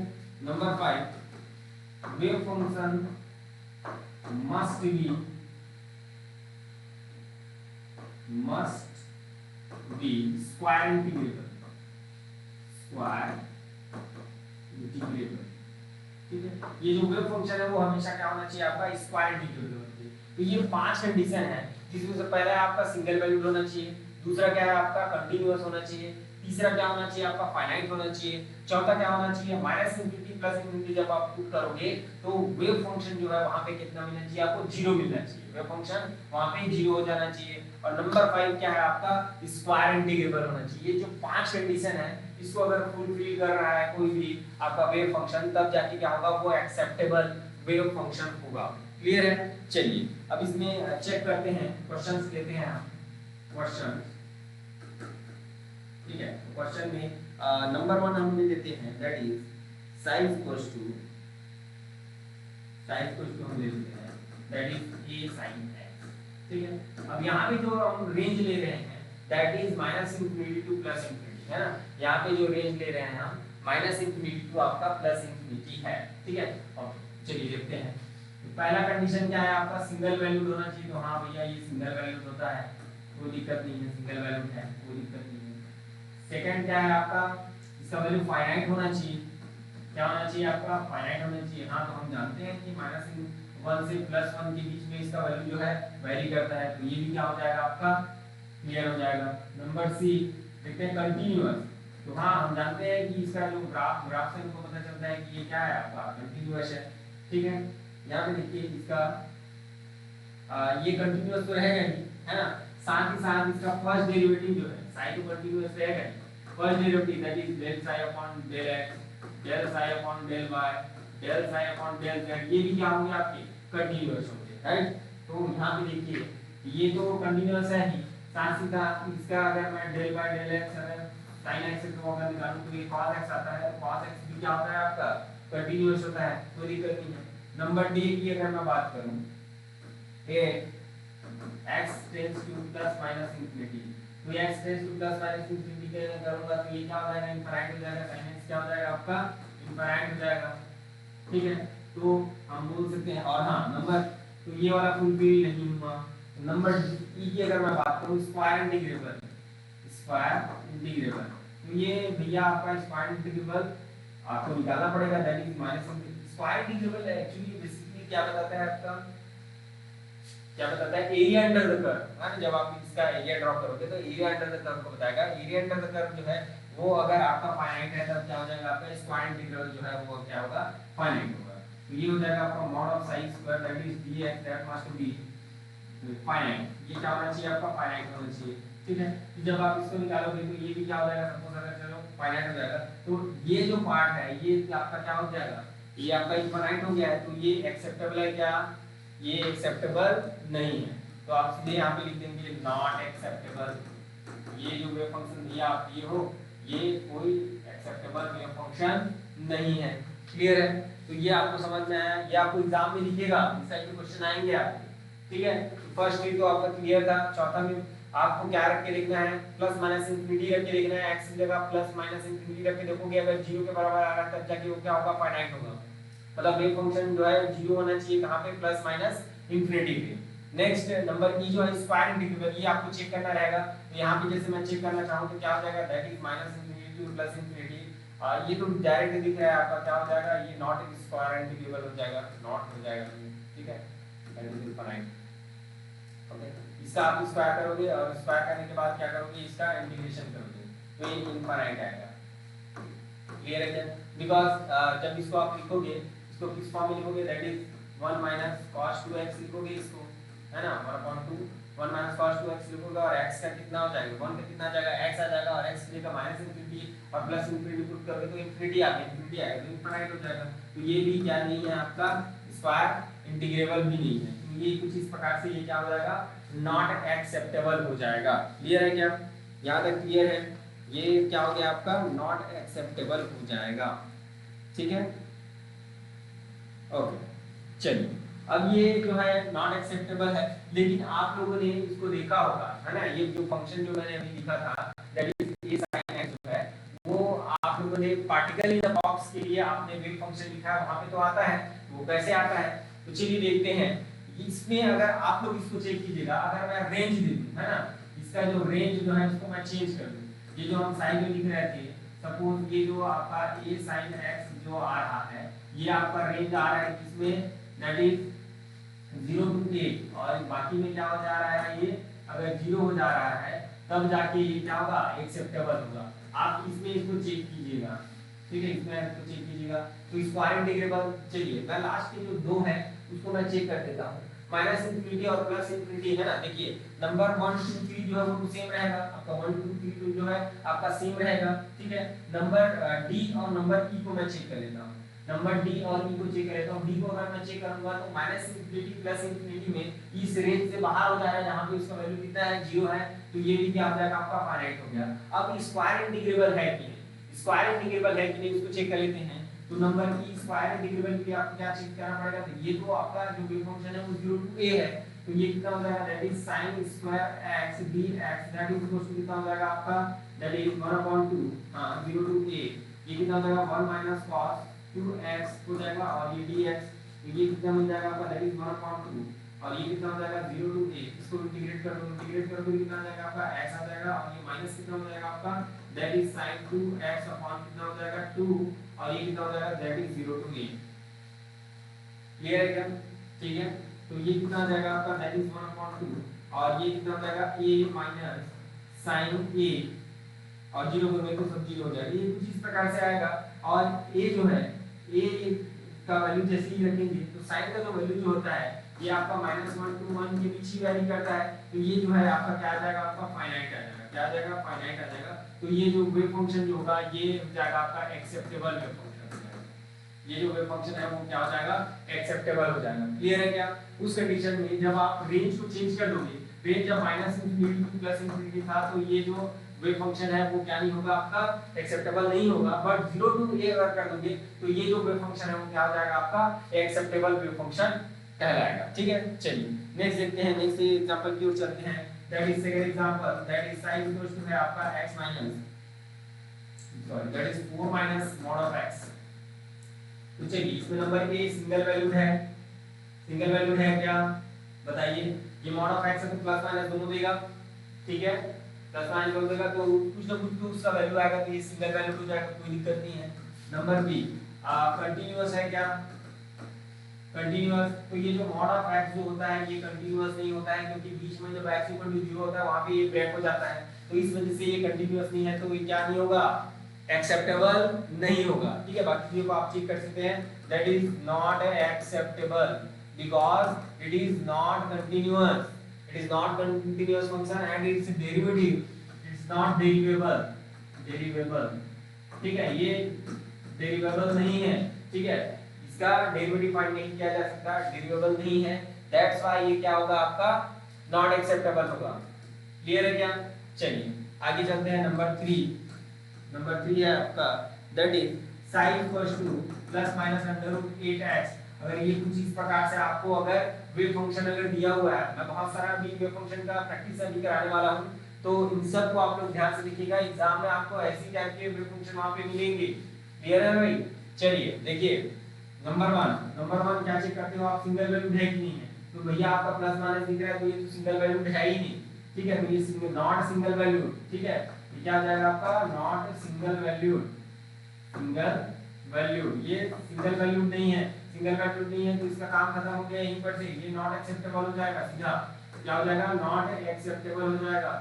[SPEAKER 1] Number 5 wave function must be square integrable, ठीक है। ये जो वेव फंक्शन है वो हमेशा क्या होना चाहिए आपका, स्क्वायर इंटीग्रेबल होना चाहिए। तो ये 5 कंडीशन है जिसमें से पहला आपका सिंगल वैल्यूड होना चाहिए, दूसरा क्या है आपका कंटीन्यूअस होना चाहिए, तीसरा क्या होना चाहिए आपका फाइनाइट होना चाहिए, चौथा क्या होना चाहिए माइनस इंफिनिटी प्लस इंफिनिटी। जब आप पुट करोगे तो वेव फंक्शन जो है वहां पे कितना मिलना चाहिए आपको, 0 मिलना चाहिए, वेव फंक्शन वहां पे 0 हो जाना चाहिए। और नंबर 5 क्या है आपका, स्क्वायर इंटीग्रेबल होना चाहिए। जो 5 कंडीशन है इसको अगर फुलफिल कर रहा है कोई भी आपका वेव फंक्शन तब जाके क्या होगा, वो एक्सेप्टेबल वेव फंक्शन होगा। क्लियर है। चलिए अब इसमें चेक करते हैं, क्वेश्चंस लेते हैं हम क्वेश्चन, ठीक है। क्वेश्चन में नंबर 1 हम लेते हैं, that is size equals to हम ले लेते हैं that is a sin x, ठीक है। अब यहाँ पे जो हम रेंज ले रहे हैं that is minus infinity to plus infinity, है ना। यहाँ पे जो रेंज ले रहे हैं हम माइनस इंफिनिटी टू आपका प्लस इंफिनिटी है, ठीक है। अब चलिए देखते हैं। तो पहला कंडीशन क्या है आपका, सिंगल वैल्यूड होना चाहिए। तो हाँ भैया ये सिंगल वैल्यूड होता है, कोई दिक्कत नहीं है, सिंगल वैल्यूड है, कोई दिक्कत नहीं है। सेकंड क्या है आपका, इसका वैल्यू फाइनाइट होना चाहिए। क्या होना चाहिए आपका, फाइनाइट होना चाहिए। हाँ तो हम जानते हैं कि -1 से +1 के बीच में इसका वैल्यू जो है वेरी करता है, तो ये भी क्या हो जाएगा आपका, क्लियर हो जाएगा। नंबर सी देखते हैं कंटीन्यूअस। तो हाँ हम जानते हैं कि इसका जो ग्राफ से हमको पता चलता है कि ये क्या है आपका कंटीन्यूअस है, ठीक है। यहाँ पे देखिए इसका ये कंटीन्यूअस तो रहेगा ही, है ना। साथ ही साथ इसका फर्स्ट डेरिवेटिव जो है साइन तो कंटीन्यूअस रहेगा ही। First derivative that is del psi upon del x, del psi upon del y, del psi upon del z, ये भी क्या होंगे आपके कंटीन्यूअस होंगे, राइट। तो यहाँ पे देखिए ये तो कंटीन्यूअस है ही, साथ ही साथ इसका अगर मैं del by del x अगर sin x को अगर निकालूं तो ये cos x आता है, cos x भी क्या होता है आपका कंटीन्यूअस होता है, कोई दिक्कत नहीं है। नंबर डी की अगर मैं बात करूं, ये x tends two plus minus infinity, तो x tends two plus minus infinity के करूंगा तो ये क्या हो जाएगा, इनफाइनाइट हो जाएगा, sin x क्या हो जाएगा आपका इनफाइनाइट हो जाएगा, ठीक है। तो हम बोल सकते हैं। और हाँ नंबर तो ये वाला फुलफिल नहीं हुआ। नंबर ई की अगर मैं बात करूं, स्क्वायर इंटीग्रेबल, तो ये भैया आपका स्क्वायर इंटीग्रेबल आपको निकालना पड़ेगा, that is minus square integrable actually basically क्या बताता है आपका, क्या बताता है एरिया अंडर द कर्व, है ना। जब आप इसका एरिया ड्रॉ करोगे तो एरिया अंडर द कर्व को बताएगा। एरिया अंडर द कर्व जो है वो अगर आपका फाइनाइट है तब क्या हो जाएगा आपका स्क्वायर इंटीग्रल जो है वो क्या होगा, फाइनाइट होगा। तो ये हो जाएगा आपका mod of sine square that is dx that must be finite. ये क्या होना चाहिए आपका फाइनाइट होना चाहिए, ठीक है। तो जब आप इसको निकालोगे तो ये भी क्या हो जाएगा, सपोज अगर चलो फाइनाइट हो जाएगा तो ये जो पार्ट है ये आपका क्या हो जाएगा, ये आपका इनफाइनाइट हो गया है। तो ये एक्सेप्टेबल है क्या, ये एक्सेप्टेबल नहीं है। तो आप सीधे यहाँ पे लिख देंगे नॉट एक्सेप्टेबल। ये जो वेव फंक्शन दिया आप ये हो, ये कोई एक्सेप्टेबल वेव फंक्शन नहीं है। क्लियर है। तो ये आपको समझ में आया, ये आपको एग्जाम में लिखेगा, इस टाइप के क्वेश्चन आएंगे आपके, ठीक है। तो फर्स्ट वीक तो आपका क्लियर था। चौथा में आपको क्या रख के लिखना है, प्लस माइनस इंफिनिटी रख के लिखना है, x की जगह प्लस माइनस इंफिनिटी रख के देखोगे अगर 0 के बराबर आ रहा है तब जाके वो क्या होगा, फाइनाइट होगा। मतलब वेव फंक्शन जो है 0 होना चाहिए कहां पे, प्लस माइनस इंफिनिटी पे। नेक्स्ट नंबर ई जो है स्क्वायर इंटीग्रेबल, ये आपको चेक करना रहेगा। तो यहाँ पे जैसे मैं चेक करना चाहूँ तो क्या हो जाएगा, that is minus infinity to plus infinity. ये तो डायरेक्ट दिख रहा है आपका, क्या हो जाएगा, ये नॉट स्क्वायर इंटीग्रेबल हो जाएगा, नॉट हो जाएगा, ठीक है, दैट इज इनफाइनाइट। ओके, इसका आप स्क्वायर करोगे और स्क्वायर करने के बाद क्या करोगे, इसका इंटीग्रेशन करोगे तो ये इनफाइनाइट आएगा। क्लियर है क्या? बिकॉज जब इसको आप लिखोगे, इसको किस फॉर्म में लिखोगे, that is 1 minus cos 2x लिखोगे इसको, है ना, 1/2 1 माइनस cos 2x लिखोगे और x का कितना हो जाएगा, 1 का कितना आ जाएगा, x आ जाएगा और x की जगह माइनस इंफिनिटी और प्लस इंफिनिटी पुट करोगे तो इंफिनिटी आ गया, इंफिनिटी आएगा तो इनफाइनाइट हो जाएगा। तो ये भी क्या नहीं है आपका स्क्वायर इंटीग्रेबल भी नहीं है, तो ये कुछ इस प्रकार से ये क्या हो जाएगा, नॉट एक्सेप्टेबल हो जाएगा। क्लियर है क्या? यहाँ तक क्लियर है? ये क्या हो गया आपका, नॉट एक्सेप्टेबल हो जाएगा। ठीक है, ओके चलिए। अब ये जो है नॉट एक्सेप्टेबल है, लेकिन आप लोगों ने इसको देखा होगा, है ना, ये जो फंक्शन जो मैंने अभी लिखा था that is a sin x जो है, वो आप लोगों ने पार्टिकल इन द बॉक्स के लिए आपने वेव फंक्शन लिखा है, वहां पे तो आता है, वो कैसे आता है, तो चलिए देखते हैं। इसमें अगर आप लोग इसको चेक कीजिएगा, अगर मैं रेंज दे दूं, है ना, इसका जो रेंज जो है उसको मैं चेंज कर दूं, ये जो हम साइन में लिख रहे थे, सपोज ये जो आपका a sin x जो आ रहा है, ये आपका रेंज आ रहा है किसमें, दैट इज 0 to a, और बाकी में क्या हो जा रहा है, ये अगर 0 हो जा रहा है तब जाके ये क्या होगा, एक्सेप्टेबल होगा। आप इसमें इसको चेक कीजिएगा, ठीक है, इसमें इसको चेक कीजिएगा। तो स्क्वायर इंटीग्रेबल, चलिए मैं लास्ट के जो दो है उसको मैं चेक कर देता हूँ, माइनस इंफिनिटी और प्लस इंफिनिटी, है ना, देखिए नंबर 1 2 3 जो है वो सेम रहेगा आपका, 1 2 3 जो है आपका सेम रहेगा, ठीक है। नंबर डी और नंबर ई को मैं चेक कर लेता हूँ, नंबर डी और ई को चेक कर लेता हूँ। डी को अगर मैं चेक करूंगा तो माइनस इंफिनिटी प्लस इंफिनिटी में इस रेंज से बाहर हो जाएगा, जहां पे इसका वैल्यू कितना है, 0 है, तो ये भी क्या हो जाएगा आपका फाइनाइट हो गया। अब स्क्वायर इंटीग्रेबल है कि नहीं, स्क्वायर इंटीग्रेबल है कि नहीं उसको चेक कर लेते हैं। तो नंबर ई स्क्वायर इंटीग्रेबल के लिए आपको क्या चेक करना पड़ेगा, तो ये तो आपका जो वेव फंक्शन है वो 0 to a है, तो ये कितना हो जाएगा, that is sin square x dx, that is equal to कितना हो जाएगा आपका, दैट इज 1/2, हां 0 to a, ये कितना हो जाएगा 1 माइनस cos 2x हो जाएगा, और ये dx, तो ये कितना मिल जाएगा आपका, दैट इज 1/2, और ये कितना हो जाएगा 0 to a, इसको इंटीग्रेट कर दो, इंटीग्रेट कर दो कितना आ जाएगा आपका x आ जाएगा, और ये माइनस कितना हो जाएगा आपका, that is sin 2x upon कितना हो जाएगा 2, और ये कितना हो जाएगा, that is 0 to a। Clear है क्या? ठीक है, तो ये कितना आ जाएगा आपका, दैट इज 1/2, और ये कितना हो जाएगा a माइनस sin a, और 0 को देखो सब 0 हो जाएगा, ये कुछ इस प्रकार से आएगा। और a जो है, a का वैल्यू जैसे ही रखेंगे तो sin का जो वैल्यू जो होता है ये आपका -1 to 1 के बीच ही वैरी करता है, तो ये जो है आपका क्या आ जाएगा, आपका फाइनाइट आ जाएगा, क्या आ जाएगा, फाइनाइट आ जाएगा। तो ये जो वेव फंक्शन जो होगा ये हो जाएगा आपका एक्सेप्टेबल वेव फंक्शन हो जाएगा, ये जो वेव फंक्शन है वो क्या हो जाएगा, एक्सेप्टेबल हो जाएगा। क्लियर है क्या? उस कंडीशन में जब आप रेंज को चेंज कर दोगे, रेंज जब -इंफिनिटी टू प्लस इंफिनिटी था, तो ये जो वेव फंक्शन है वो क्या नहीं होगा आपका, एक्सेप्टेबल नहीं होगा। बट 0 to a अगर कर दोगे तो ये जो वेव फंक्शन है वो क्या हो जाएगा आपका, एक्सेप्टेबल वेव फंक्शन कहलाएगा। ठीक है, चलिए नेक्स्ट देखते हैं, नेक्स्ट एग्जांपल की ओर चलते हैं। That is second example, that is sin equal to है आपका x minus, sorry that is 4 minus mod of x। तो चलिए इसमें नंबर ए सिंगल वैल्यूड है, सिंगल वैल्यूड है क्या बताइए, ये mod ऑफ x है तो प्लस माइनस दोनों देगा, ठीक है, प्लस माइनस दोनों देगा तो कुछ ना कुछ तो उसका वैल्यू आएगा, तो ये सिंगल वैल्यूड हो जाएगा, कोई दिक्कत नहीं है। नंबर बी कंटीन्यूअस है क्या, कंटीन्यूअस, तो ये जो mod ऑफ x जो होता है ये कंटीन्यूअस नहीं होता है, क्योंकि बीच में जब x इक्वल टू 0 होता है वहां पे ये ब्रेक हो जाता है, तो इस वजह से ये कंटीन्यूअस नहीं है, तो ये क्या नहीं होगा, एक्सेप्टेबल नहीं होगा। ठीक है, बाकी चीजों को आप चेक कर सकते हैं, that is not acceptable because it is not continuous, it is not continuous function and its derivative, it's not derivable, derivable, ठीक है, ये डेरिवेबल नहीं है, ठीक है, इसका डेरिवेटिव फाइंड नहीं किया जा सकता, डेरिवेबल नहीं है, दैट्स व्हाई ये क्या होगा आपका, नॉट एक्सेप्टेबल होगा। क्लियर है क्या? चलिए आगे चलते हैं, नंबर 3, नंबर 3 है आपका, that is sin equals two plus minus √8x। अगर ये कुछ इस प्रकार से आपको अगर वेव फंक्शन अगर दिया हुआ है, मैं बहुत सारा भी वेव फंक्शन का प्रैक्टिस अभी कराने वाला हूं, तो इन सब को आप लोग ध्यान से देखिएगा, एग्जाम में आपको ऐसी टाइप के वेव फंक्शन वहां पे मिलेंगे। क्लियर है भाई? चलिए देखिए, नंबर 1 क्या चेक करते हो आप, सिंगल वैल्यूड है कि नहीं है, तो भैया आपका प्लस माइनस दिख रहा है तो ये तो सिंगल वैल्यूड है ही नहीं, ठीक है, तो ये सिंगल नॉट सिंगल वैल्यूड, ठीक है, ये क्या आ जाएगा आपका, not single valued, single valued, ये सिंगल वैल्यूड नहीं है, सिंगल वैल्यूड नहीं है तो इसका काम खत्म हो गया यहीं पर से, ये नॉट एक्सेप्टेबल हो जाएगा सीधा। क्या हो जाएगा, नॉट एक्सेप्टेबल हो जाएगा।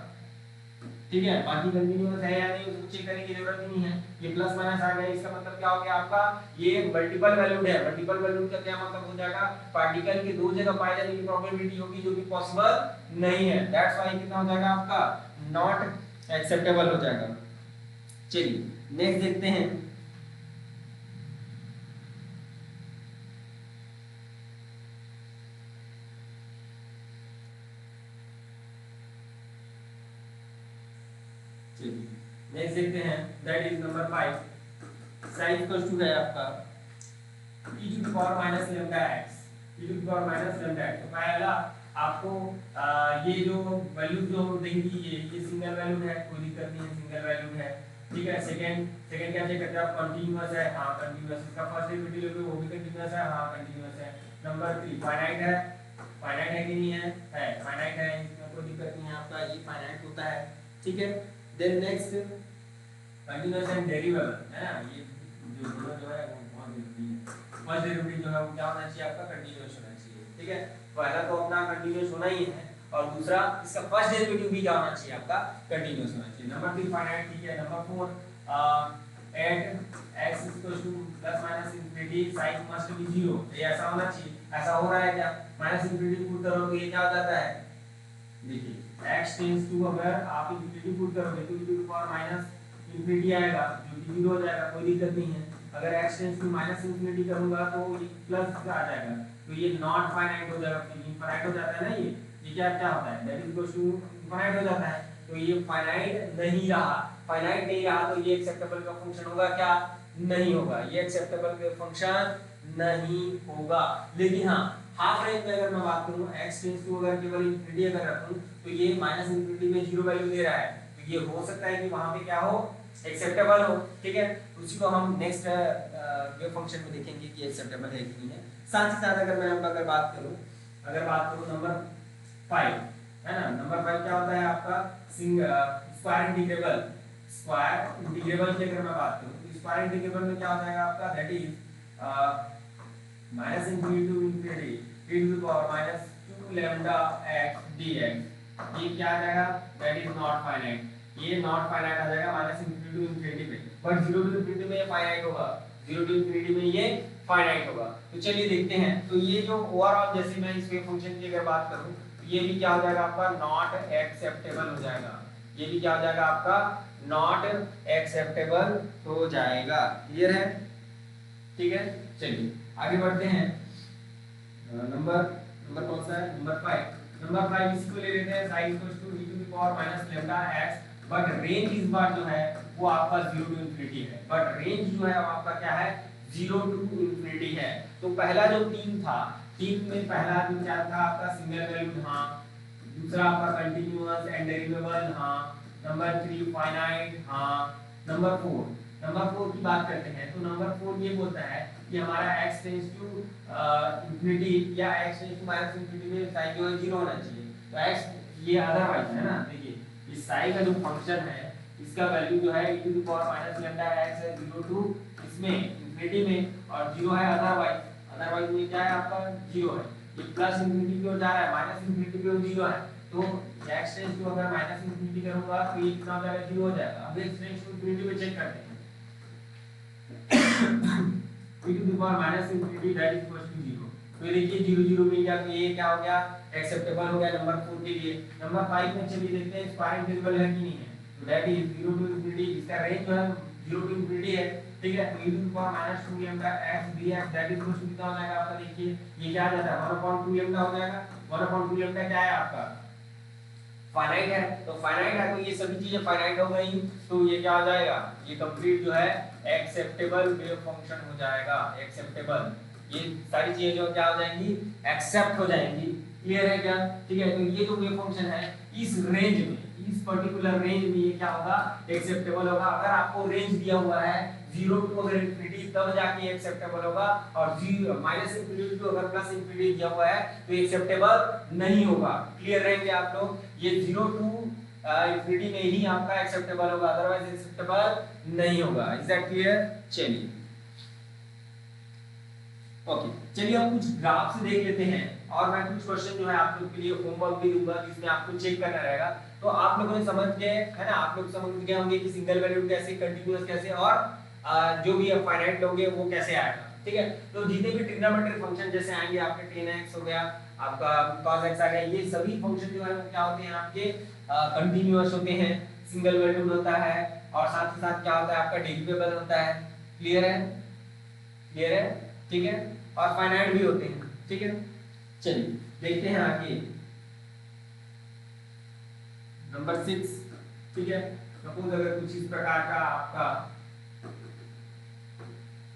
[SPEAKER 1] ठीक है, बाकी कंटीन्यूअस है या नहीं उसको चेक करने की जरूरत ही नहीं है। ये प्लस माइनस आ गया, इसका मतलब क्या हो गया आपका, ये मल्टीपल वैल्यूड है। मल्टीपल वैल्यूड का क्या मतलब हो जाएगा, पार्टिकल के दो जगह पाए जाने की प्रोबेबिलिटी होगी जो कि पॉसिबल नहीं है। दैट्स व्हाई कितना हो जाएगा आपका, नॉट एक्सेप्टेबल हो जाएगा। चलिए नेक्स्ट देखते हैं। नेक्स्ट देखते हैं, that is number 5। Sine equal to है आपका e to the power minus lambda x, e to the power minus lambda x। तो पहला आपको ये जो वैल्यू जो देंगी ये सिंगल वैल्यू है, कोई दिक्कत नहीं है, सिंगल वैल्यू है। ठीक है, सेकंड क्या चेक करते हैं आप, कंटीन्यूअस है, हां कंटीन्यूअस। इसका फर्स्ट डेरिवेटिव लोगे वो भी कंटीन्यूअस है, हां कंटीन्यूअस है। नंबर 3 फाइनाइट है, फाइनाइट है कि नहीं है, फाइनाइट है, इसमें कोई दिक्कत नहीं है, आपका ये फाइनाइट होता है। ठीक है, देन नेक्स्ट कंटीन्यूअस एंड डेरिवेबल है ना, ये जो दोनों जो है वो बहुत जरूरी है। फर्स्ट डेरिवेटिव जो है वो क्या होना चाहिए आपका, कंटीन्यूअस होना चाहिए। ठीक है, पहला तो अपना कंटीन्यूअस होना ही है, और दूसरा इसका फर्स्ट डेरिवेटिव भी क्या होना चाहिए आपका, कंटीन्यूअस होना चाहिए। नंबर 3 फाइनाइट, ठीक है। Number 4 at x plus minus infinity sine must be 0, ये ऐसा होना चाहिए। ऐसा हो रहा है क्या, माइनस इंफिनिटी पुट करो तो ये क्या हो जाता है, देखिए x टेंड्स टू, अगर आप इंफिनिटी पुट करोगे तो e to the power minus infinity आएगा जो कि 0 हो जाएगा, कोई दिक्कत नहीं है। अगर x tends to minus infinity करूंगा तो ये प्लस आ जाएगा, तो ये नॉट फाइनाइट हो जाएगा, इनफाइनाइट हो जाता है ना। ये क्या क्या होता है, that is equal to infinite हो जाता है। तो ये फाइनाइट नहीं रहा, फाइनाइट नहीं रहा तो ये एक्सेप्टेबल का फंक्शन होगा क्या, नहीं होगा, ये एक्सेप्टेबल का फंक्शन नहीं होगा। लेकिन हाँ, हाफ रेंज में अगर मैं बात करूं, x टेंड्स टू अगर केवल इंफिनिटी अगर रखूं तो ये माइनस इंफिनिटी में 0 वैल्यू दे रहा है, तो ये हो सकता है कि वहां पे क्या हो, एक्सेप्टेबल हो। ठीक है, उसी को हम नेक्स्ट वेव फंक्शन में देखेंगे कि एक्सेप्टेबल है कि नहीं है। साथ ही साथ अगर मैं अगर बात करूं नंबर 5 है ना, नंबर 5 क्या होता है आपका, स्क्वायर इंटीग्रेबल। स्क्वायर इंटीग्रेबल की अगर मैं बात करूं तो स्क्वायर इंटीग्रेबल में क्या हो जाएगा आपका, that is minus infinity to infinity e to the power minus 2 lambda x dx। ये क्या आ जाएगा, दैट इज नॉट फाइनाइट, ये नॉट फाइनाइट आ जाएगा माइनस इंफिनिटी टू इंफिनिटी में, बट 0 टू इंफिनिटी में ये फाइनाइट होगा, 0 टू इंफिनिटी में ये फाइनाइट होगा। तो चलिए देखते हैं, तो ये जो ओवरऑल जैसे मैं इस वेव फंक्शन की अगर बात करूं तो ये भी क्या हो जाएगा आपका, नॉट एक्सेप्टेबल हो जाएगा। ये भी क्या हो जाएगा आपका, नॉट एक्सेप्टेबल हो जाएगा। क्लियर है, ठीक है। चलिए आगे बढ़ते हैं, नंबर कौन सा है, नंबर 5। नंबर 5 इसी को ले लेते हैं, sin equals to e to the power minus lambda x, but range इस बार जो है वो आपका 0 टू इंफिनिटी है, बट रेंज जो है वो आपका क्या है, 0 टू इंफिनिटी है। तो पहला जो 3 था, 3 में पहला जो क्या था आपका, सिंगल वैल्यूड, हां। दूसरा आपका कंटीन्यूअस एंड डेरिवेबल, हां। नंबर 3 फाइनाइट, हां। नंबर 4 की बात करते हैं तो नंबर 4 ये बोलता है कि हमारा x टेंड्स टू इंफिनिटी या x tends to minus infinity में साइन जो है 0 होना चाहिए। तो x ये अदरवाइज है ना, देखिए इस साइन का जो फंक्शन है इसका वैल्यू जो है e to the power minus lambda x है 0 टू इसमें इंफिनिटी में, और 0 है अदरवाइज में क्या है आपका 0 है। ये प्लस इंफिनिटी की ओर जा रहा है, माइनस इंफिनिटी की ओर 0 है, तो x टेंड्स टू अगर माइनस इंफिनिटी करूंगा तो ये कितना हो जाएगा, 0 हो जाएगा। अब x टेंड्स टू इंफिनिटी में चेक करते हैं e to the power minus infinity that is equal to 0। तो देखिए 0 0 मिल गया, तो ये क्या हो गया, एक्सेप्टेबल हो गया नंबर 4 के लिए। नंबर 5 में चलिए देखते हैं स्क्वायर इंटीग्रल है कि नहीं है, तो दैट इज 0 टू इंफिनिटी, इसका रेंज जो है 0 टू इंफिनिटी है। ठीक है, तो e to the power minus 2 lambda x dx that is equal to कितना हो जाएगा आपका, देखिए ये क्या आ जाता है 1/2 लैम्डा हो जाएगा। 1/2 लैम्डा क्या है आपका, फाइनाइट है, तो फाइनाइट है तो ये सभी चीजें फाइनाइट हो गई, तो ये क्या हो जाएगा, ये कंप्लीट जो है एक्सेप्टेबल वेव फंक्शन हो जाएगा। एक्सेप्टेबल, ये सारी चीजें जो क्या हो जाएंगी, एक्सेप्ट हो जाएंगी। क्लियर है क्या, ठीक है। तो ये जो वेव फंक्शन है इस रेंज में, इस पर्टिकुलर रेंज में ये क्या होगा, एक्सेप्टेबल होगा। अगर आपको रेंज दिया हुआ है 0 टू अगर इंफिनिटी तब जाके एक्सेप्टेबल होगा, और 0 माइनस इंफिनिटी टू अगर प्लस इंफिनिटी दिया हुआ है तो एक्सेप्टेबल नहीं होगा। क्लियर रहेंगे आप लोग, ये 0 टू इंफिनिटी में ही आपका एक्सेप्टेबल होगा, अदरवाइज एक्सेप्टेबल नहीं होगा। Is that clear. चलिए ओके, चलिए हम कुछ ग्राफ से देख लेते हैं और मैं कुछ क्वेश्चन जो है आप लोग के लिए होमवर्क भी दूंगा जिसमें आपको चेक करना रहेगा। तो आप लोगों ने समझ गए है ना, आप लोग समझ गए होंगे कि सिंगल वैल्यूड कैसे, कंटीन्यूअस कैसे और जो भी फाइनाइट लोगे वो कैसे आएगा। ठीक है, तो जितने भी ट्रिग्नोमेट्रिक फंक्शन जैसे आएंगे आपके tan x हो गया, आपका cos x आ गया, ये सभी फंक्शन जो है वो क्या होते हैं आपके कंटीन्यूअस होते हैं, सिंगल वैल्यूड होता है और साथ ही साथ क्या होता है आपका डेरिवेबल होता है। क्लियर है, क्लियर है, ठीक है, और फाइनाइट भी होते हैं। ठीक है, चलिए देखते हैं आगे नंबर 6। ठीक है, सपोज अगर कुछ इस प्रकार का आपका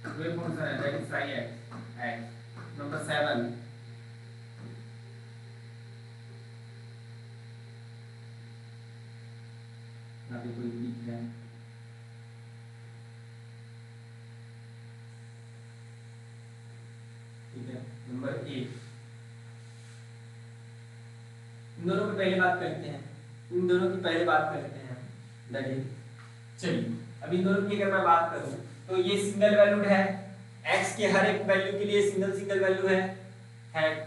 [SPEAKER 1] वेव फंक्शन है that is sine x. Number 7 यहाँ पे कोई लिख है, ठीक है, नंबर 8। इन दोनों की पहले बात करते हैं, इन दोनों की पहले बात करते हैं दैट इज। चलिए अब इन दोनों की अगर मैं बात करूं तो ये सिंगल वैल्यूड है, x के हर एक वैल्यू के लिए सिंगल सिंगल वैल्यू है,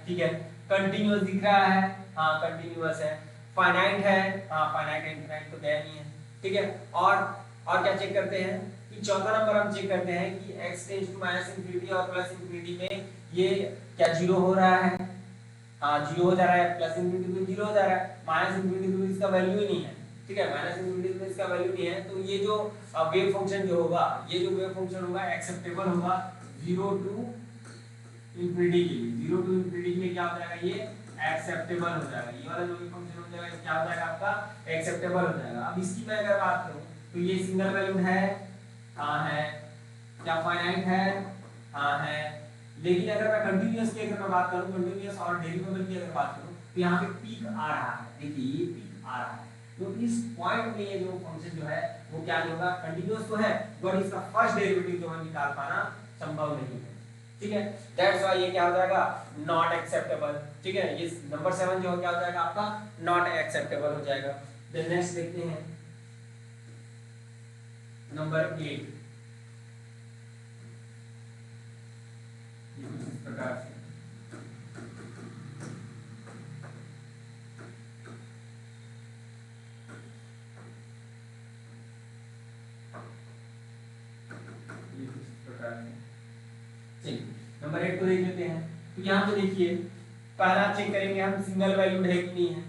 [SPEAKER 1] ठीक है, कंटीन्यूअस दिख रहा है, हाँ कंटीन्यूअस है, फाइनाइट है, हाँ फाइनाइट इनफाइनाइट तो क्या नहीं है। ठीक है, और क्या चेक करते हैं कि चौथा नंबर हम चेक करते हैं कि x tends to minus infinity और प्लस इंफिनिटी में ये क्या जीरो हो रहा है, हाँ जीरो हो जा रहा है, प्लस इंफिनिटी में जीरो हो जा रहा है, माइनस इंफिनिटी में इसका वैल्यू ही नहीं है। ठीक है, माइनस इंफिनिटी में इसका वैल्यू नहीं है, तो ये जो वेव फंक्शन जो होगा, ये जो वेव फंक्शन होगा एक्सेप्टेबल होगा 0 टू इंफिनिटी के लिए। 0 टू इंफिनिटी में क्या हो जाएगा, ये एक्सेप्टेबल हो जाएगा, ये वाला जो वेव फंक्शन हो जाएगा क्या हो जाएगा आपका एक्सेप्टेबल हो जाएगा। अब इसकी मैं अगर बात करूं तो ये सिंगल वैल्यूड है, हाँ है, क्या फाइनाइट है, हाँ है, लेकिन अगर मैं कंटीन्यूअस की अगर मैं बात करूं, कंटीन्यूअस और डेरिवेबल की अगर बात करूं तो यहाँ पे पीक आ रहा है, देखिए ये पीक आ रहा है, तो इस पॉइंट में ये जो फंक्शन जो है वो क्या नहीं होगा, कंटीन्यूअस तो है बट इसका फर्स्ट डेरिवेटिव जो है निकाल पाना संभव नहीं है। ठीक है, दैट्स व्हाई ये क्या हो जाएगा, नॉट एक्सेप्टेबल। ठीक है, ये नंबर 7 जो क्या हो जाएगा आपका नॉट एक्सेप्टेबल हो जाएगा। देन नेक्स्ट देखते हैं नंबर 8। इस प्रकार से नंबर 8 को देख लेते हैं। तो यहाँ पे देखिए पहला चेक करेंगे हम सिंगल वैल्यूड है कि नहीं है,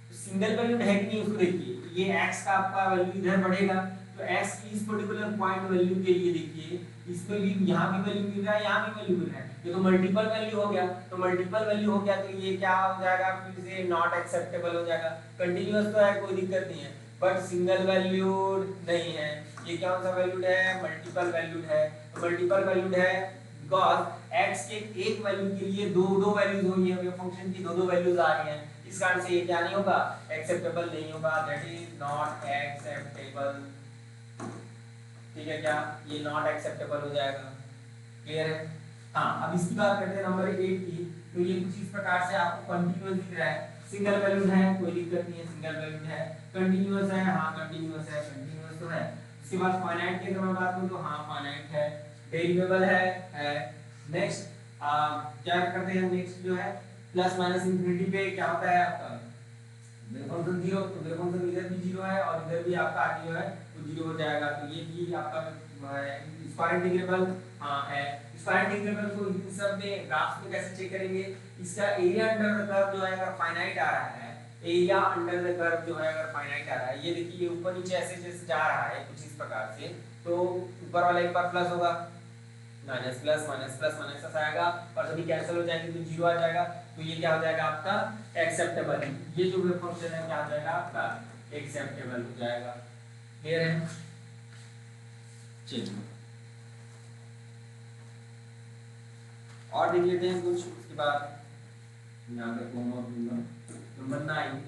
[SPEAKER 1] तो सिंगल वैल्यूड है कि नहीं उसको देखिए, तो ये x का आपका वैल्यू इधर बढ़ेगा, तो x की इस पर्टिकुलर पॉइंट वैल्यू के लिए देखिए इसमें भी यहाँ भी वैल्यू मिल रहा है, यहाँ भी वैल्यू मिल रहा है, ये तो मल्टीपल वैल्यू हो गया, तो मल्टीपल वैल्यू हो गया तो ये क्या हो जाएगा फिर से नॉट एक्सेप्टेबल हो जाएगा। कंटीन्यूअस तो है कोई दिक्कत नहीं है बट सिंगल वैल्यूड नहीं है, ये क्या सा वैल्यूड है, मल्टीपल वैल्यूड है। तो मल्टीपल वैल्यूड है बिकॉज़ x के एक वैल्यू के लिए दो दो वैल्यूज हुई है, फंक्शन की दो दो वैल्यूज आ रही हैं, इस कारण से ये क्या नहीं होगा, एक्सेप्टेबल नहीं होगा, दैट इज नॉट एक्सेप्टेबल। ठीक है, क्या ये नॉट एक्सेप्टेबल हो जाएगा। क्लियर है, हाँ। अब इसकी बात करते हैं नंबर 8 की, तो ये कुछ इस प्रकार से आपको कंटीन्यूअस दिख रहा है, सिंगल वैल्यूड है कोई दिक्कत नहीं है, सिंगल वैल्यूड है, कंटीन्यूअस है, हाँ कंटीन्यूअस है, कंटीन्यूअस तो है। इसके बाद फाइनाइट की अगर मैं बात करूं तो हाँ फाइनाइट है, डेरिवेबल है। नेक्स्ट क्या करते हैं, नेक्स्ट जो है प्लस माइनस इंफिनिटी पे क्या होता है आपका वेव फंक्शन 0, तो वेव फंक्शन इधर भी 0 है और इधर भी आपका जो है वो 0 हो जाएगा, तो ये भी आपका स्क्वायर इंटीग्रेबल हाँ है। स्क्वायर इंटीग्रेबल को इन सब में ग्राफ्स में कैसे चेक करेंगे, इसका एरिया अंडर द कर्व जो है अगर फाइनाइट आ रहा है, एरिया अंडर द कर्व जो है अगर फाइनाइट आ रहा है, ये देखिए ऊपर नीचे ऐसे जैसे जा रहा है कुछ इस प्रकार से, तो ऊपर वाला एक बार प्लस होगा, minus plus minus plus minus आएगा और सभी कैंसिल हो जाएंगे तो 0 आ जाएगा, तो ये क्या हो जाएगा आपका एक्सेप्टेबल। ये जो वेव फंक्शन है क्या हो जाएगा आपका एक्सेप्टेबल हो जाएगा। क्लियर है, चलिए और देख लेते हैं कुछ, उसके बाद यहाँ पे होमवर्क दूंगा नंबर 9।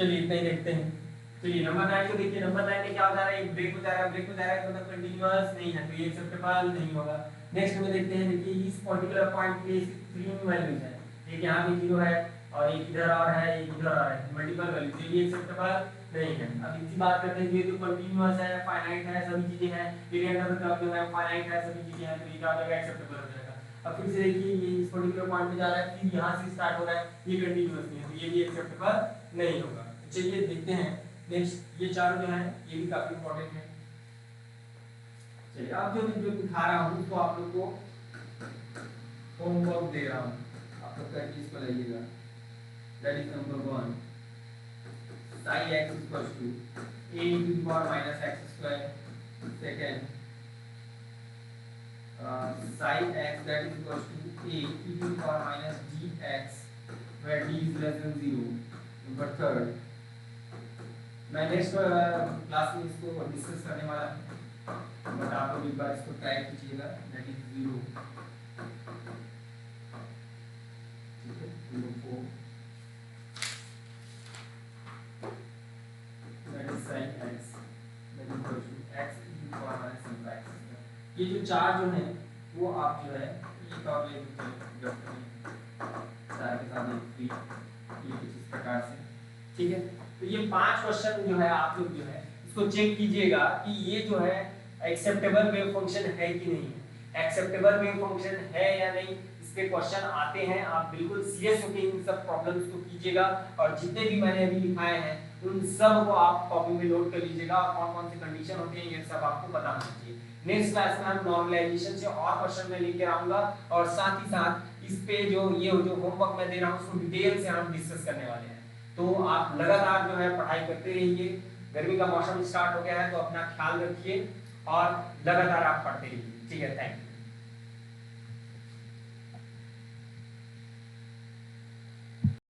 [SPEAKER 1] चलिए इतना ही देखते हैं। चलिए नंबर 9 को देखिए, नंबर 9 में क्या हो जा रहा है, एक ब्रेक हो जा रहा है, ब्रेक हो जा रहा है मतलब कंटीन्यूअस नहीं है, तो ये एक्सेप्टेबल नहीं होगा। नेक्स्ट में देखते हैं, देखिए इस पर्टिकुलर पॉइंट पे 3 वैल्यूज है, एक यहाँ पे 0 है और एक इधर और है, एक इधर और है, मल्टीपल वैल्यू, तो ये एक्सेप्टेबल नहीं है। अब इसी बात करते हैं, ये तो कंटीन्यूअस है, फाइनाइट है, सभी चीजें हैं, एरिया अंडर द कर्व जो है फाइनाइट है, सभी चीजें हैं, तो ये क्या हो जाएगा, एक्सेप्टेबल हो जाएगा। अब फिर से देखिए ये इस पर्टिकुलर पॉइंट पे जा रहा है, फिर यहाँ से स्टार्ट हो रहा है, ये कंटीन्यूअस नहीं है, तो ये भी एक्सेप्टेबल नहीं होगा। चलिए देखते हैं नेक्स्ट, ये चारों जो है ये भी काफी इंपॉर्टेंट है। चलिए अब जो दिखा रहा हूँ तो आप लोग को होमवर्क दे रहा हूँ, आप लोग प्रैक्टिस को लाइएगा। That is number 1, sin x equals to a to the power minus x square. Second, sin x that is equals to a to the power minus dx where d is less than 0. Number third, मैं नेक्स्ट क्लास में इसको डिस्कस करने वाला हूँ, बट आप लोग एक बार इसको ट्राई कीजिएगा। दैट इज 0, ठीक है। Number 4, that is sin x that is equals to x to the power minus m by x। ये जो चार जो है वो आप जो है एक और ले सकते चार के साथ एक फ्री, ये कुछ इस प्रकार से, ठीक है। तो ये 5 क्वेश्चन जो है आप लोग जो है इसको चेक कीजिएगा कि ये जो है एक्सेप्टेबल वेव फंक्शन है कि नहीं है। एक्सेप्टेबल वेव फंक्शन है या नहीं, इस पे क्वेश्चन आते हैं, आप बिल्कुल सीरियस होकर इन सब प्रॉब्लम्स को कीजिएगा और जितने भी मैंने अभी लिखाए हैं उन सब को आप कॉपी में नोट कर लीजिएगा और कौन कौन से कंडीशन होते हैं ये सब आपको बताना चाहिए। नेक्स्ट क्लास में हम नॉर्मलाइजेशन से और क्वेश्चन में लेकर आऊंगा और साथ ही साथ इस पे जो होमवर्क मैं दे रहा हूँ उसको डिटेल से हम डिस्कस करने वाले हैं। तो आप लगातार जो है पढ़ाई करते रहिए, गर्मी का मौसम स्टार्ट हो गया है तो अपना ख्याल रखिए और लगातार आप पढ़ते रहिए, ठीक है। Thank you.